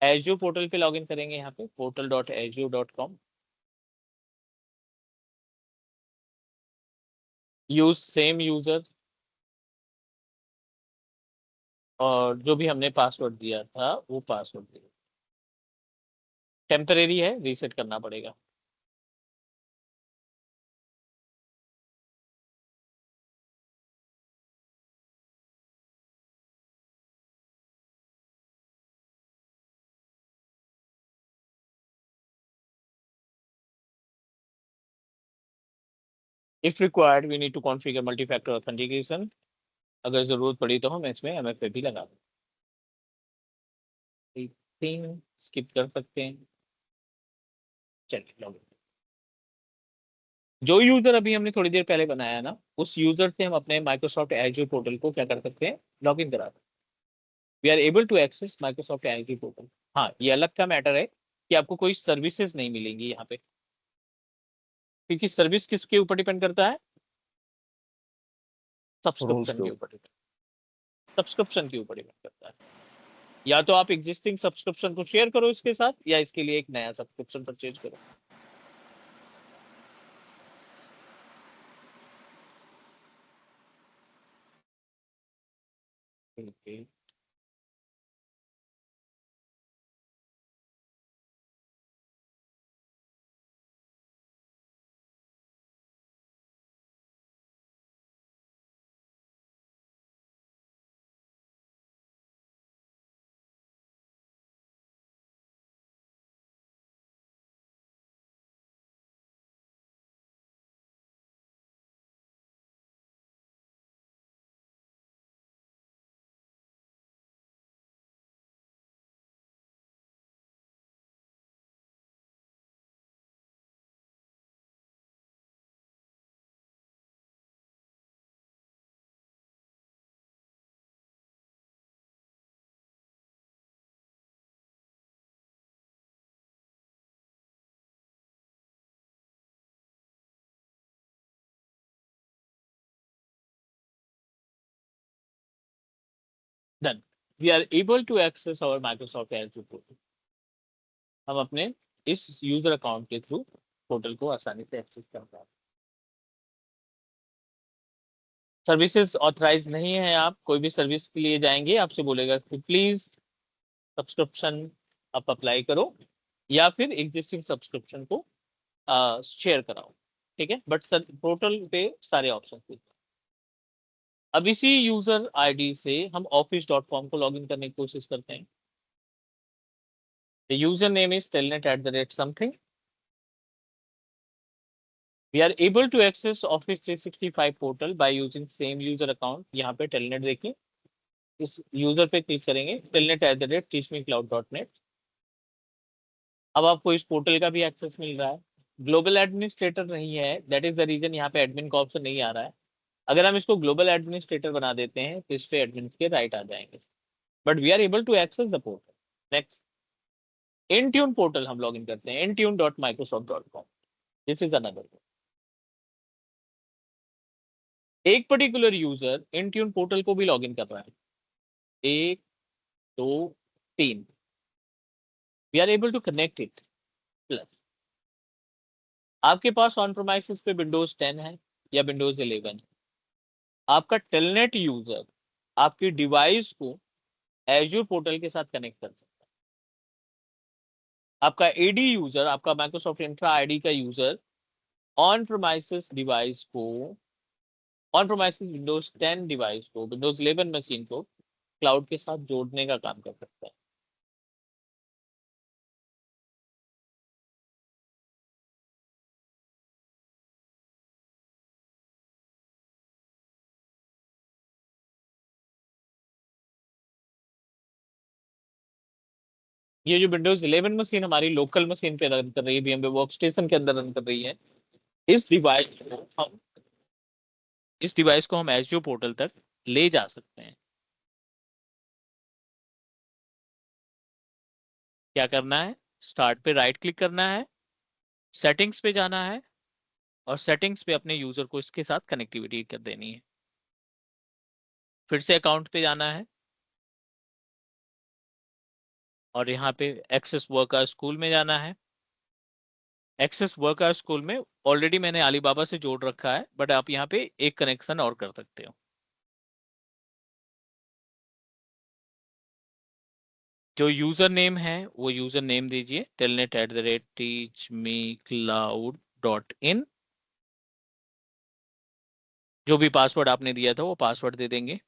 एज्योर पोर्टल पे लॉगिन करेंगे, यहाँ पे portal.azure.com, यूज सेम यूजर और जो भी हमने पासवर्ड दिया था वो पासवर्ड दिया, टेम्परेरी है, रीसेट करना पड़ेगा। If required we need to configure multi factor authentication. अगर जरूरत पड़ी तो हम इसमें MFA भी लगा दें, स्किप कर सकते हैं। चलिए लॉगिन। जो यूजर अभी हमने थोड़ी देर पहले बनाया ना, उस यूजर से हम अपने माइक्रोसॉफ्ट एज्योर पोर्टल को क्या कर सकते हैं, लॉगिन करा सकते हैं। We are able to access Microsoft Azure portal. हाँ, ये अलग का मैटर है कि आपको कोई सर्विसेज नहीं मिलेंगी यहाँ पे, क्योंकि सर्विस किसके ऊपर डिपेंड करता है, सब्सक्रिप्शन के ऊपर सब्सक्रिप्शन के ऊपर डिपेंड करता है। या तो आप एग्जिस्टिंग सब्सक्रिप्शन को शेयर करो इसके साथ, या इसके लिए एक नया सब्सक्रिप्शन परचेज करो। Okay. Done. We are able to access our Microsoft Azure portal. हम अपने इस यूजर अकाउंट के थ्रू पोर्टल को आसानी से एक्सेस कर पाए। सर्विसेज ऑथराइज नहीं है, आप कोई भी सर्विस के लिए जाएंगे आपसे बोलेगा कि प्लीज सब्सक्रिप्शन आप अप्लाई करो या फिर एग्जिस्टिंग सब्सक्रिप्शन को शेयर कराओ, ठीक है। बट पोर्टल पे सारे ऑप्शन थे। अब इसी यूजर आईडी से हम office.com को लॉगिन करने की कोशिश करते हैं। The user name is telnet@something. We are able to access Office 365 portal by using same user account. यहाँ पे telnet देखिए, इस यूजर पे क्लिक करेंगे telnet@teachmecloud.net। अब आपको इस पोर्टल का भी एक्सेस मिल रहा है। ग्लोबल एडमिनिस्ट्रेटर नहीं है, दैट इज द रीजन यहाँ पे एडमिन का ऑप्शन नहीं आ रहा है। अगर हम इसको ग्लोबल एडमिनिस्ट्रेटर बना देते हैं तो इस पे एडमिन के राइट आ जाएंगे, but we are able to access the portal. Next, Intune portal हम लॉगिन करते हैं, intune.microsoft.com। This is another. एक पर्टिकुलर यूजर Intune पोर्टल को भी लॉगिन कर रहा है, 1 2 3। We are able to connect it plus. आपके पास ऑन प्रोमाइसेस पे विंडोज 10 है या विंडोज 11 है। आपका टेलनेट यूजर आपकी डिवाइस को एज्योर पोर्टल के साथ कनेक्ट कर सकता है। आपका एडी यूजर, आपका माइक्रोसॉफ्ट इंट्रा आईडी का यूजर ऑन प्रोमाइसेस डिवाइस को, ऑन प्रोमाइसेस विंडोज 10 डिवाइस को, विंडोज 11 मशीन को क्लाउड के साथ जोड़ने का काम कर सकता है। ये जो विंडोज 11 मशीन हमारी लोकल मशीन पे रन कर रही है, VMware वर्कस्टेशन के अंदर रन कर रही है, इस डिवाइस को हम एज्योर पोर्टल तक ले जा सकते हैं। क्या करना है, स्टार्ट पे राइट क्लिक करना है, सेटिंग्स पे जाना है और सेटिंग्स पे अपने यूजर को इसके साथ कनेक्टिविटी कर देनी है। फिर से अकाउंट पे जाना है और यहाँ पे एक्सेस वर्कर स्कूल में जाना है। एक्सेस वर्कर स्कूल में ऑलरेडी मैंने अलीबाबा से जोड़ रखा है, बट आप यहाँ पे एक कनेक्शन और कर सकते हो। जो यूजर नेम है वो यूजर नेम दीजिए telnet@teachmecloud.in। जो भी पासवर्ड आपने दिया था वो पासवर्ड दे देंगे।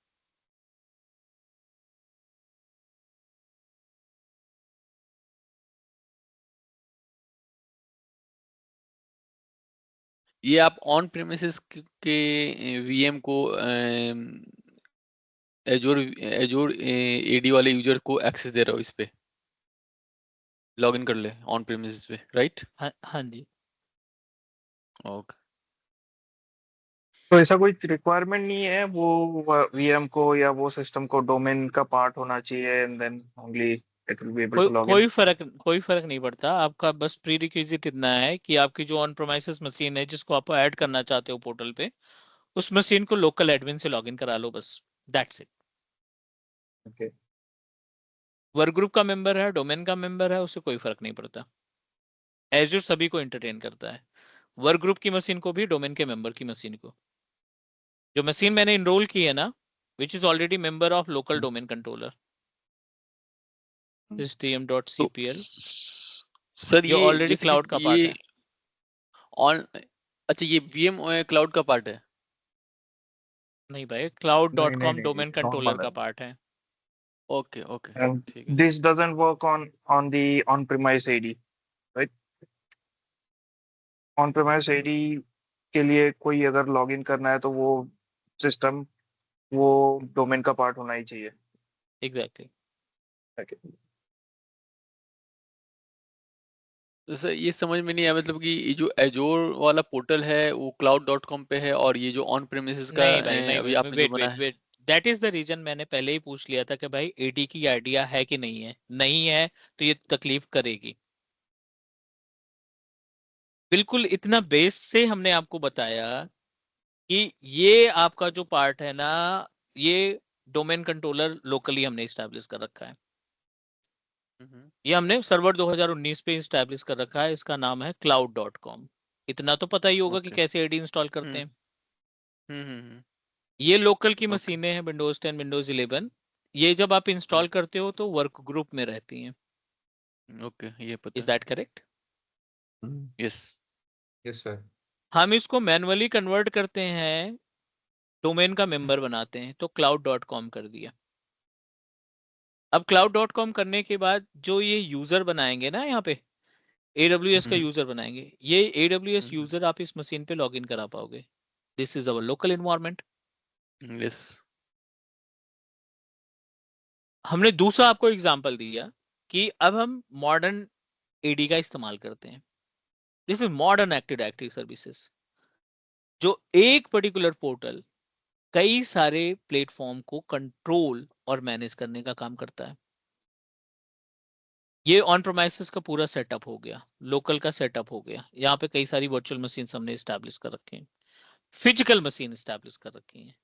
ये आप ऑन प्रेमिसेस के वीएम को एजोर एडी वाले यूजर को एक्सेस दे रहा हो, इस पे लॉगिन कर ले ऑन प्रेमिसेस पे, राइट? हाँ जी। ओके। तो ऐसा कोई रिक्वायरमेंट नहीं है वो वीएम को या वो सिस्टम को डोमेन का पार्ट होना चाहिए and then only it will be able to log in? कोई फर्क नहीं पड़ता। आपका बस प्री रिक्विजिट इतना है कि आपकी जो ऑन प्रोमाइसेस मशीन है जिसको आप ऐड करना चाहते हो पोर्टल पे, उस मशीन को लोकल एडमिन से लॉगिन करा लो, बस that's it. Okay. Work group का मेंबर है, डोमेन का मेंबर है, उससे कोई फर्क नहीं पड़ता। एज्योर सभी को एंटरटेन करता है, वर्क ग्रुप की मशीन को भी, डोमेन के मेंबर की मशीन को। जो मशीन मैंने इनरोल की है ना, which is already member of local domain controller system.cpl, sir जो ये ऑलरेडी जैसे क्लाउड कि का पार्ट ये है। ऑन, अच्छा ये वीएम क्लाउड का पार्ट है? नहीं भाई, नहीं cloud.com नहीं डोमेन कंट्रोलर नॉर्मल का है। पार्ट है। ओके ओके, And ठीक है। this doesn't work on the on-premise AD, right? On-premise AD के लिए कोई अगर लॉगिन करना है तो वो सिस्टम वो डोमेन का पार्ट होना ही चाहिए। एग्जैक्टली। Okay. तो सर ये समझ में नहीं आया, मतलब कि ये जो एजोर वाला पोर्टल है वो cloud.com पे है और ये जो ऑन प्रेमिसेस का नहीं भाई, नहीं अभी भाई, आपने जो बनाया है, wait, that is the reason मैंने पहले ही पूछ लिया था कि भाई एडी की आइडिया है कि नहीं है। नहीं है तो ये तकलीफ करेगी। बिल्कुल इतना बेस से हमने आपको बताया कि ये आपका जो पार्ट है ना, ये डोमेन कंट्रोलर लोकली हमने स्टैब्लिश कर रखा है। ये हमने सर्वर 2019 पे इस्टेब्लिश कर रखा है, इसका नाम है cloud.com। इतना तो पता ही होगा कि ओके कैसे एडी इंस्टॉल करते हैं। हम्म ये लोकल की ओके मशीनें हैं, विंडोज 10 विंडोज 11। ये जब आप इंस्टॉल करते हो तो वर्क ग्रुप में रहती हैं। ओके ये पता इज है that correct? Yes yes sir. हम इसको मैनुअली कन्वर्ट करते हैं, डोमेन का मेंबर बनाते हैं, तो cloud.com कर दिया। अब cloud.com करने के बाद जो ये यूजर बनाएंगे ना, यहाँ पे AWS का यूजर बनाएंगे, ये AWS यूजर आप इस मशीन पे लॉगिन करा पाओगे। This is our local environment. Yes हमने दूसरा आपको एग्जांपल दिया कि अब हम मॉडर्न एडी का इस्तेमाल करते हैं। This is modern active directory services, जो एक पर्टिकुलर पोर्टल कई सारे प्लेटफॉर्म को कंट्रोल और मैनेज करने का काम करता है। ये ऑन प्रोमाइसेस का पूरा सेटअप हो गया, लोकल का सेटअप हो गया। यहाँ पे कई सारी वर्चुअल मशीन हमने स्टैब्लिश कर रखे हैं, फिजिकल मशीन स्टैब्लिश कर रखी हैं,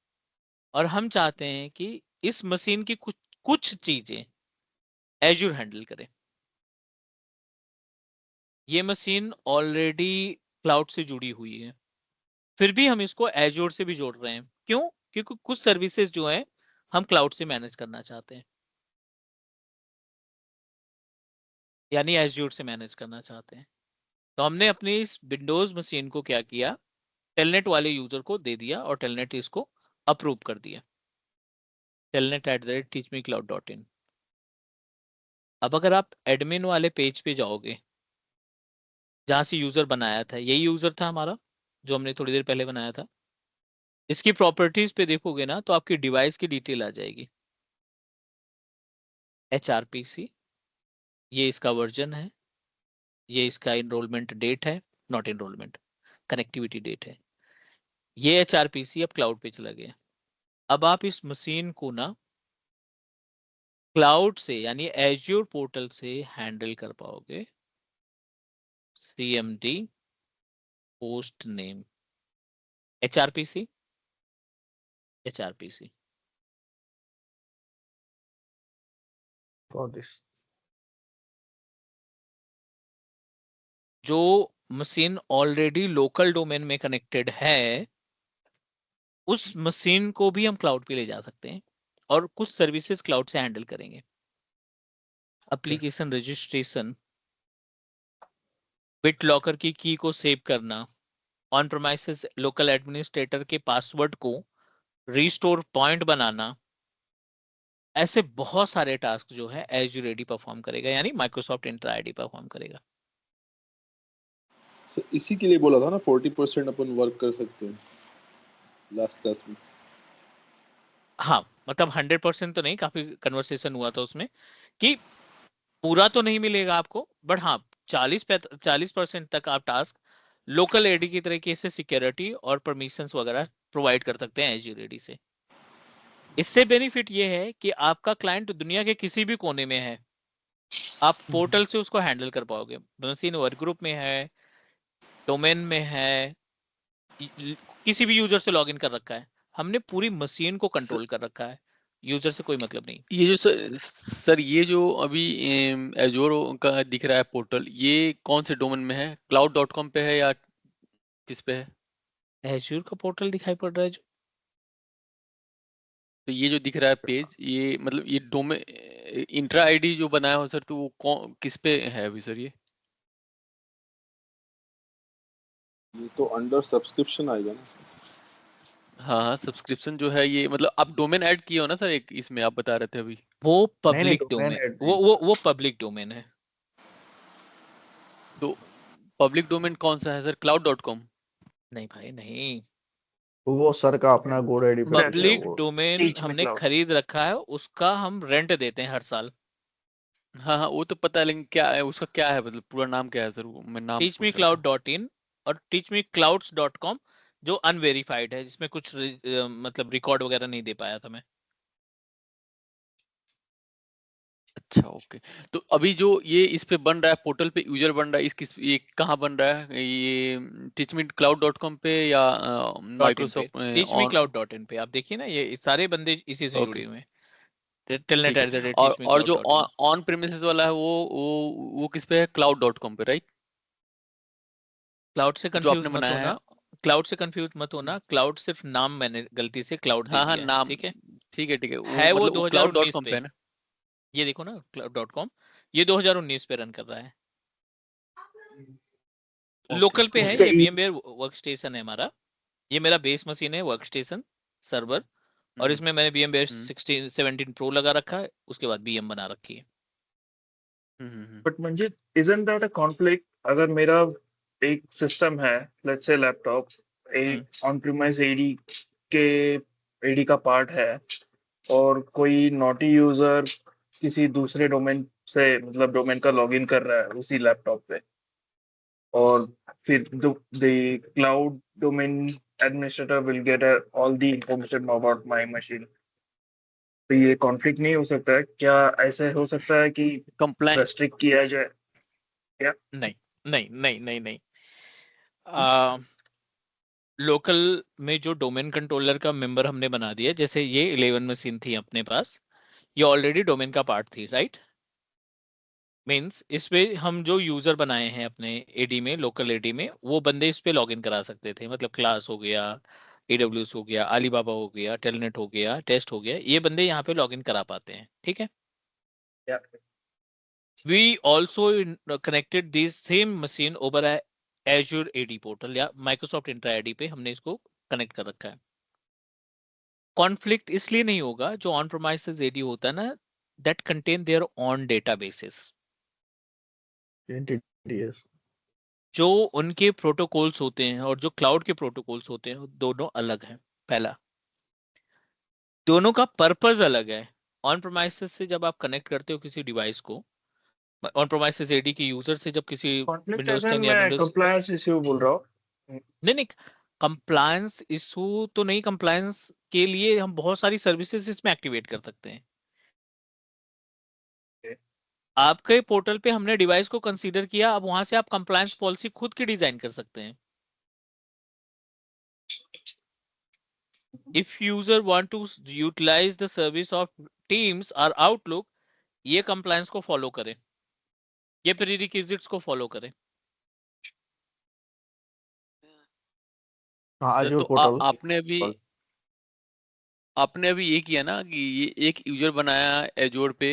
और हम चाहते हैं कि इस मशीन की कुछ कुछ चीजें एज्योर हैंडल करे। ये मशीन ऑलरेडी क्लाउड से जुड़ी हुई है, फिर भी हम इसको एज्योर से भी जोड़ रहे हैं। क्यों? क्योंकि कुछ सर्विसेज जो हैं हम क्लाउड से मैनेज करना चाहते हैं, यानी एज्योर से मैनेज करना चाहते हैं। तो हमने अपनी इस विंडोज मशीन को क्या किया, टेलनेट वाले यूजर को दे दिया और टेलनेट इसको अप्रूव कर दिया, telnet@teachmecloud.in। अब अगर आप एडमिन वाले पेज पे जाओगे जहां से यूजर बनाया था, यही यूजर था हमारा जो हमने थोड़ी देर पहले बनाया था, इसकी प्रॉपर्टीज पे देखोगे ना तो आपकी डिवाइस की डिटेल आ जाएगी, HRPC, ये इसका वर्जन है, ये इसका इनरोलमेंट डेट है, नॉट इनरोलमेंट, कनेक्टिविटी डेट है। ये HRPC अब क्लाउड पे चला गया। अब आप इस मशीन को ना क्लाउड से यानी एज्योर पोर्टल से हैंडल कर पाओगे। CMD host name HRPC HRPC। Got this. जो मशीन ऑलरेडी लोकल डोमेन में कनेक्टेड है, उस मशीन को भी हम क्लाउड पे ले जा सकते हैं और कुछ सर्विसेज क्लाउड से हैंडल करेंगे। एप्लीकेशन रजिस्ट्रेशन, बिट लॉकर की की को सेव करना, ऑन प्रेमाइसेस लोकल एडमिनिस्ट्रेटर के पासवर्ड को रिस्टोर पॉइंट बनाना, ऐसे बहुत सारे टास्क जो है एज्यूर एडी परफॉर्म करेगा, यानी माइक्रोसॉफ्ट इंट्रा आईडी परफॉर्म करेगा। इसी के लिए बोला था ना 40% अपन वर्क कर सकते हैं लास्ट क्लास में। हाँ, मतलब 100% तो नहीं, काफी कन्वर्सेशन हुआ था उसमें कि पूरा तो नहीं मिलेगा आपको, बट हाँ 40% तक आप टास्क लोकल एडी की तरीके से सिक्योरिटी और परमिशंस वगैरह प्रोवाइड कर सकते हैं एज्यूर एडी से। इससे बेनिफिट ये है कि आपका क्लाइंट दुनिया के किसी भी कोने में है, आप पोर्टल से उसको हैंडल कर पाओगे। मशीन वर्क ग्रुप में है, डोमेन में है, किसी भी यूजर से लॉगिन कर रखा है, हमने पूरी मशीन को कंट्रोल कर रखा है, यूजर से कोई मतलब नहीं। ये जो सर ये जो अभी एजोर का दिख रहा है पोर्टल, ये कौन से डोमेन में है? cloud.com पे है या किस पे है? एज्यूर का पोर्टल दिखाई पड़ रहा है जो, तो ये जो दिख रहा है पेज, ये मतलब ये डोमेन इंट्रा आईडी जो बनाया हो सर, तो वो कौन किस पे है अभी सर? ये तो अंडर सब्सक्रिप्शन आएगा ना। हाँ सब्सक्रिप्शन जो है, ये मतलब आप डोमेन ऐड किए हो ना सर एक इसमें, आप बता रहे थे अभी। वो नहीं नहीं पब्लिक डोमेन डोमेन, ऐड वो पब्लिक डोमेन है। तो पब्लिक डोमेन कौन सा है सर? cloud.com? नहीं भाई नहीं, वो सर का अपना गोड आईडी पे रहता है पब्लिक वो। डोमेन Teach me हमने cloud. खरीद रखा है, उसका हम रेंट देते हैं हर साल। हाँ हाँ वो तो पता है, लेकिन क्या है उसका, क्या है मतलब पूरा नाम क्या है सर? वो मैं नाम पूछ रहा था। teachmecloud.in और teachmeclouds.com जो अनवेरिफाइड है, जिसमें कुछ मतलब रिकॉर्ड वगैरह नहीं दे पाया था मैं। अच्छा ओके। तो अभी जो ये इस पे बन रहा है, पोर्टल पे यूजर बन रहा है, ये कहाँ बन रहा है? ये teachmecloud.com पे या .in पे, माइक्रोसॉफ्ट ऑन? teachmecloud.in पे आप देखिए ना, ये सारे बंदे इसी से जुड़े ओके हुए हैं। telnet ठीक है। at the rate और teachmecloud जो dot com. ऑन प्रीमिसेस वाला है वो किस पे है? cloud.com पे, राइट? क्लाउड से जो कंफ्यूज आपने मत बनाया है। होना, क्लाउड से कंफ्यूज मत होना, क्लाउड सिर्फ नाम मैंने गलती से क्लाउड दे हाँ हाँ दिया है, नाम, ठीक है? ठीक है वो है वो मतलब वो 2019 cloud.com पे, पे है ना? ये देखो ना cloud.com, ये 2019 पे रन कर रहा है, लोकल पे है, उसका ये VMware वर्क स्टेशन है हमारा, ये मेरा बेस मशीन है, वर्क स्टेशन सर्वर, और इसमें मैंने VMware 16 17 Pro लगा रखा है, उसके बाद VM बना रखी है। But Manjit, isn't that a conflict? अगर मेरा एक सिस्टम है, let's say लैपटॉप, एक ऑन प्रीमाइस एडी के एडी का पार्ट है, और कोई नॉटी यूजर किसी दूसरे डोमेन से, मतलब डोमेन का लॉगिन कर रहा है उसी लैपटॉप पे, और फिर the cloud domain administrator will get all the information about my machine. तो ये कॉन्फ्लिक्ट नहीं हो सकता है क्या? ऐसे हो सकता है कि कंप्लाइन रेस्ट्रिक्ट किया जाए क्या? नहीं नहीं नहीं नहीं नहीं, लोकल में जो डोमेन कंट्रोलर का मेंबर हमने बना दिया, जैसे ये 11 मशीन थी अपने पास, ये ऑलरेडी डोमेन का पार्ट थी, राइट? मींस इस पे हम जो यूजर बनाए हैं अपने एडी में, लोकल एडी में, वो बंदे इस पे लॉगिन करा सकते थे, मतलब क्लास हो गया, AWS हो गया, अलीबाबा हो गया, टेलनेट हो गया, टेस्ट हो गया, ये बंदे यहाँ पे लॉगिन करा पाते हैं, ठीक है? We also connected this same machine over a Azure AD portal या Microsoft Intra AD पे हमने इसको कनेक्ट कर रखा है। कॉन्फ्लिक्ट इसलिए नहीं होगा, जो ऑन प्रोमाइसेस AD होता है ना, that contain their own databases, जो उनके प्रोटोकॉल्स होते हैं और जो क्लाउड के प्रोटोकॉल्स होते हैं, दोनों अलग हैं। पहला, दोनों का पर्पस अलग है। ऑन प्रोमाइसेस से जब आप कनेक्ट करते हो किसी डिवाइस को, ऑन प्रोमाइसेस AD के यूजर से जब किसी कॉन्फ्लिक्ट विंडोज ऐसा 10 या मैं विंडोज, कंप्लायंस इश्यू बोल रहा हूँ। नहीं, कंप्लायंस इशू तो नहीं, कंप्लायंस के लिए हम बहुत सारी सर्विसेज इसमें एक्टिवेट कर सकते हैं। आपके पोर्टल पे हमने डिवाइस को कंसीडर किया, अब वहां से आप कंप्लायंस पॉलिसी खुद की डिजाइन कर सकते हैं। If user want to utilize the service of Teams और आउटलुक, ये कंप्लायंस को फॉलो करें, ये प्रीरिक्विजिट्स को फॉलो करें। सर, Azure तो portal. आपने अभी ये किया ना कि ये एक यूजर बनाया एजोर पे,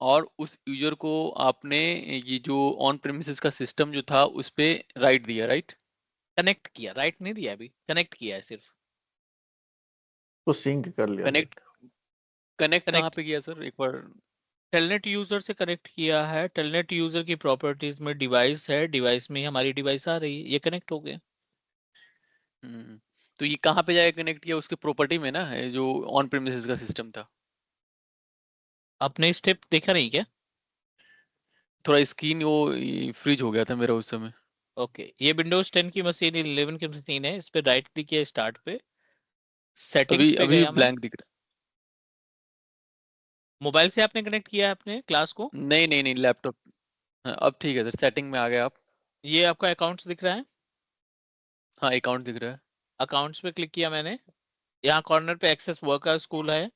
और उस यूजर को आपने ये जो ऑन प्रेमिसेस का सिस्टम जो था उस पे राइट दिया, राइट? कनेक्ट किया, राइट नहीं दिया, अभी कनेक्ट किया है सिर्फ। तो सिंक कर लिया। कनेक्ट कहाँ पे किया सर, एक बार? टेलनेट यूजर से कनेक्ट किया है। टेलनेट यूजर की प्रॉपर्टीज में डिवाइस है, डिवाइस में हमारी डिवाइस आ रही है, ये कनेक्ट हो गए। तो ये कहाँ पे जाके कनेक्ट किया? उसके प्रॉपर्टी में ना, है जो ऑन प्रेमिसेस का सिस्टम था। आपने स्टेप देखा नहीं क्या? थोड़ा स्क्रीन वो फ्रीज हो गया था मेरा उस समय। ओके, ये विंडोज 10 की मशीन, 11 की मशीन है, इस पे राइट क्लिक किया स्टार्ट पे, सेटिंग्स पे अभी गया मैं। ब्लैंक दिख रहा मोबाइल से आपने कनेक्ट किया है अपने क्लास को? है। नहीं लैपटॉप। अब ठीक है सर, सेटिंग में आ गए आप। ये आपका अकाउंट्स दिख रहा है? हाँ, अकाउंट दिख रहा है। अकाउंट्स पे क्लिक किया मैंने, यहाँ कॉर्नर पे एक्सेस वर्कर स्कूल है।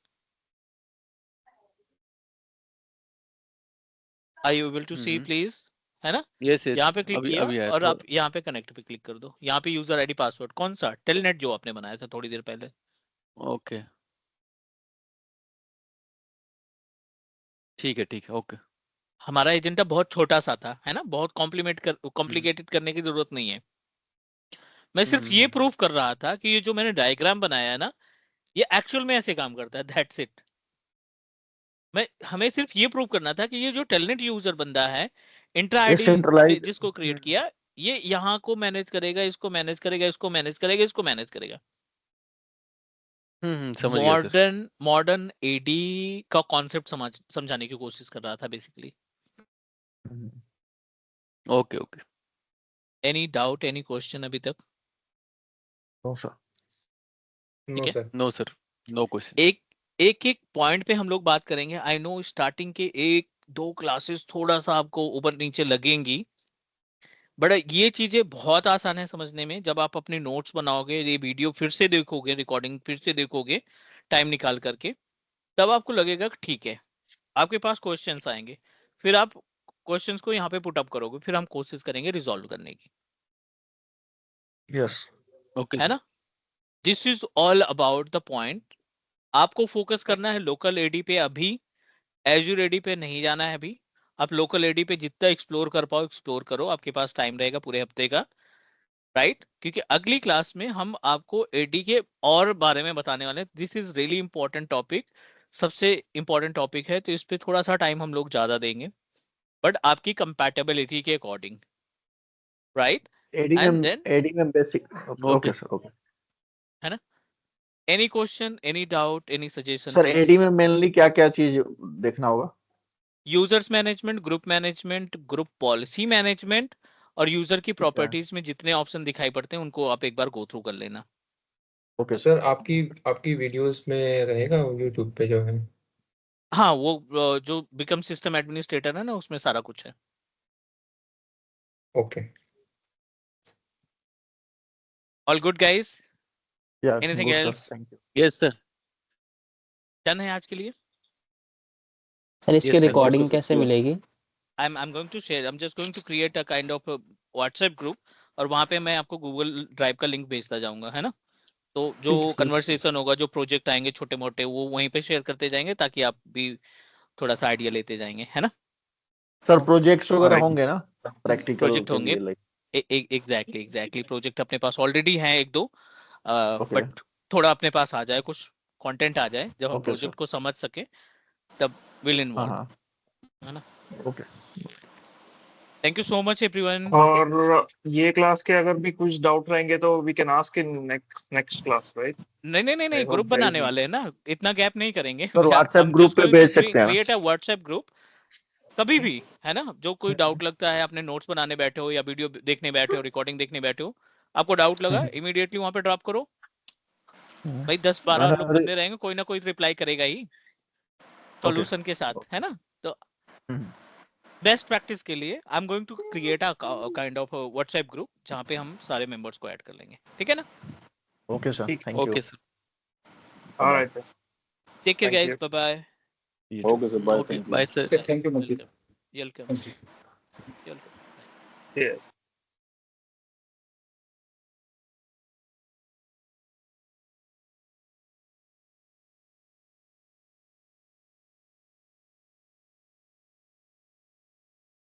Are you able to see please? है ना? यस यहाँ पे क्लिक किया अभी आया और तो। आप यहाँ पे कनेक्ट पे क्लिक कर दो। यहाँ पे यूजर आईडी पासवर्ड कौन सा? टेलनेट जो आपने बनाया था थोड़ी देर पहले। ओके, ठीक है ओके। हमारा एजेंडा बहुत छोटा सा था, है ना, बहुत कॉम्प्लिकेटेड करने की जरूरत नहीं है। मैं सिर्फ ये प्रूफ कर रहा था कि ये जो मैंने डायग्राम बनाया है ना, ये एक्चुअल में ऐसे काम करता है, दैट्स इट। हमें सिर्फ ये प्रूव करना था कि ये जो टेलनेट यूजर बंदा है, इंट्रा आईडी जिसको क्रिएट किया, ये यहाँ को मैनेज करेगा, इसको मैनेज करेगा, इसको मैनेज करेगा, इसको मैनेज करेगा। समझ गया सर। मॉडर्न एडी का कॉन्सेप्ट समझाने की कोशिश कर रहा था basically. Okay any doubt, any question अभी तक? No sir. No sir, no question. एक पॉइंट पे हम लोग बात करेंगे। आई नो स्टार्टिंग के 1-2 क्लासेस थोड़ा सा आपको ऊपर नीचे लगेंगी, बट ये चीजें बहुत आसान है समझने में। जब आप अपने नोट्स बनाओगे, ये वीडियो फिर से देखोगे, रिकॉर्डिंग फिर से देखोगे टाइम निकाल करके, तब आपको लगेगा कि ठीक है, आपके पास क्वेश्चंस आएंगे, फिर आप क्वेश्चंस को यहाँ पे पुट अप करोगे, फिर हम कोशिश करेंगे रिजॉल्व करने की, यस ओके है ना। This is all about the point. आपको फोकस करना है लोकल एडी पे, अभी एज्यूर एडी पे नहीं जाना है अभी। आप लोकल एडी पे जितना एक्सप्लोर कर पाओ एक्सप्लोर करो, आपके पास टाइम रहेगा पूरे हफ्ते का, राइट। क्योंकि अगली क्लास में हम आपको एडी के और बारे में बताने वाले हैं। This is really important topic, सबसे इंपॉर्टेंट टॉपिक है, तो इस पे थोड़ा सा टाइम हम लोग ज्यादा देंगे, बट आपकी कंपैटिबिलिटी के according, right. And then AD में basic okay okay sir okay है ना, any question, any doubt, any suggestion sir please. AD में मेनली क्या क्या चीज देखना होगा? Users management, group policy management, और यूजर की ठीक है प्रॉपर्टीज में जितने ऑप्शन दिखाई पड़ते हैं उनको आप एक बार गो थ्रू कर लेना। ओके सर आपकी आपकी वीडियोस में रहेगा यूट्यूब पे जो है? हाँ, वो जो बिकम सिस्टम एडमिनिस्ट्रेटर है ना, उसमें सारा कुछ है। ओके ऑल गुड गाइस, या anything good sir else? Thank you. Yes sir done है आज के लिए? सर इसकी यस सर रिकॉर्डिंग कैसे मिलेगी? I'm going to share, I'm just going to create a kind of a WhatsApp group, और वहां पे मैं आपको Google ड्राइव का लिंक भेजता जाऊंगा, है ना। तो जो कन्वर्सेशन होगा, जो प्रोजेक्ट आएंगे छोटे मोटे, वो वहीं पे शेयर करते जाएंगे, ताकि आप भी थोड़ा सा आइडिया लेते जाएंगे, है ना। सर प्रोजेक्ट्स वगैरह Alright. होंगे ना प्रैक्टिकल प्रोजेक्ट के होंगे, लिए लाइक? एग्जैक्टली प्रोजेक्ट अपने पास ऑलरेडी हैं एक दो, ओके बट थोड़ा अपने पास आ जाए, कुछ कंटेंट आ जाए, जब हम ओके सर प्रोजेक्ट को समझ सके तब विल हाँ इन्वॉल्व, हाँ है ना। Okay thank you so much everyone. और ये क्लास के अगर भी कुछ डाउट रहेंगे तो we can ask in next class, right? नहीं नहीं नहीं I नहीं, hope ग्रुप there is बनाने no- वाले हैं ना, इतना गैप नहीं करेंगे। Sir WhatsApp I'm group just पे going to भेज सकते हैं create a WhatsApp group, कभी भी, है ना। जो कोई डाउट लगता है, अपने नोट्स बनाने बैठे हो या वीडियो देखने बैठे हो, रिकॉर्डिंग देखने बैठे हो, आपको डाउट लगा, इमीडिएटली वहां पे ड्रॉप करो भाई। 10-12 लोग बंदे रहेंगे, कोई ना कोई रिप्लाई करेगा ही सॉल्यूशन के साथ, है ना। तो बेस्ट प्रैक्टिस के लिए I am going to create a kind of WhatsApp group, जहां पे हम सारे मेंबर्स को ऐड कर लेंगे, ठीक है ना। Okay sir thank you okay sir Alright. Take care Thank guys, you. Bye bye. Okay sir, bye, okay thank you. Bye sir welcome welcome. Yes.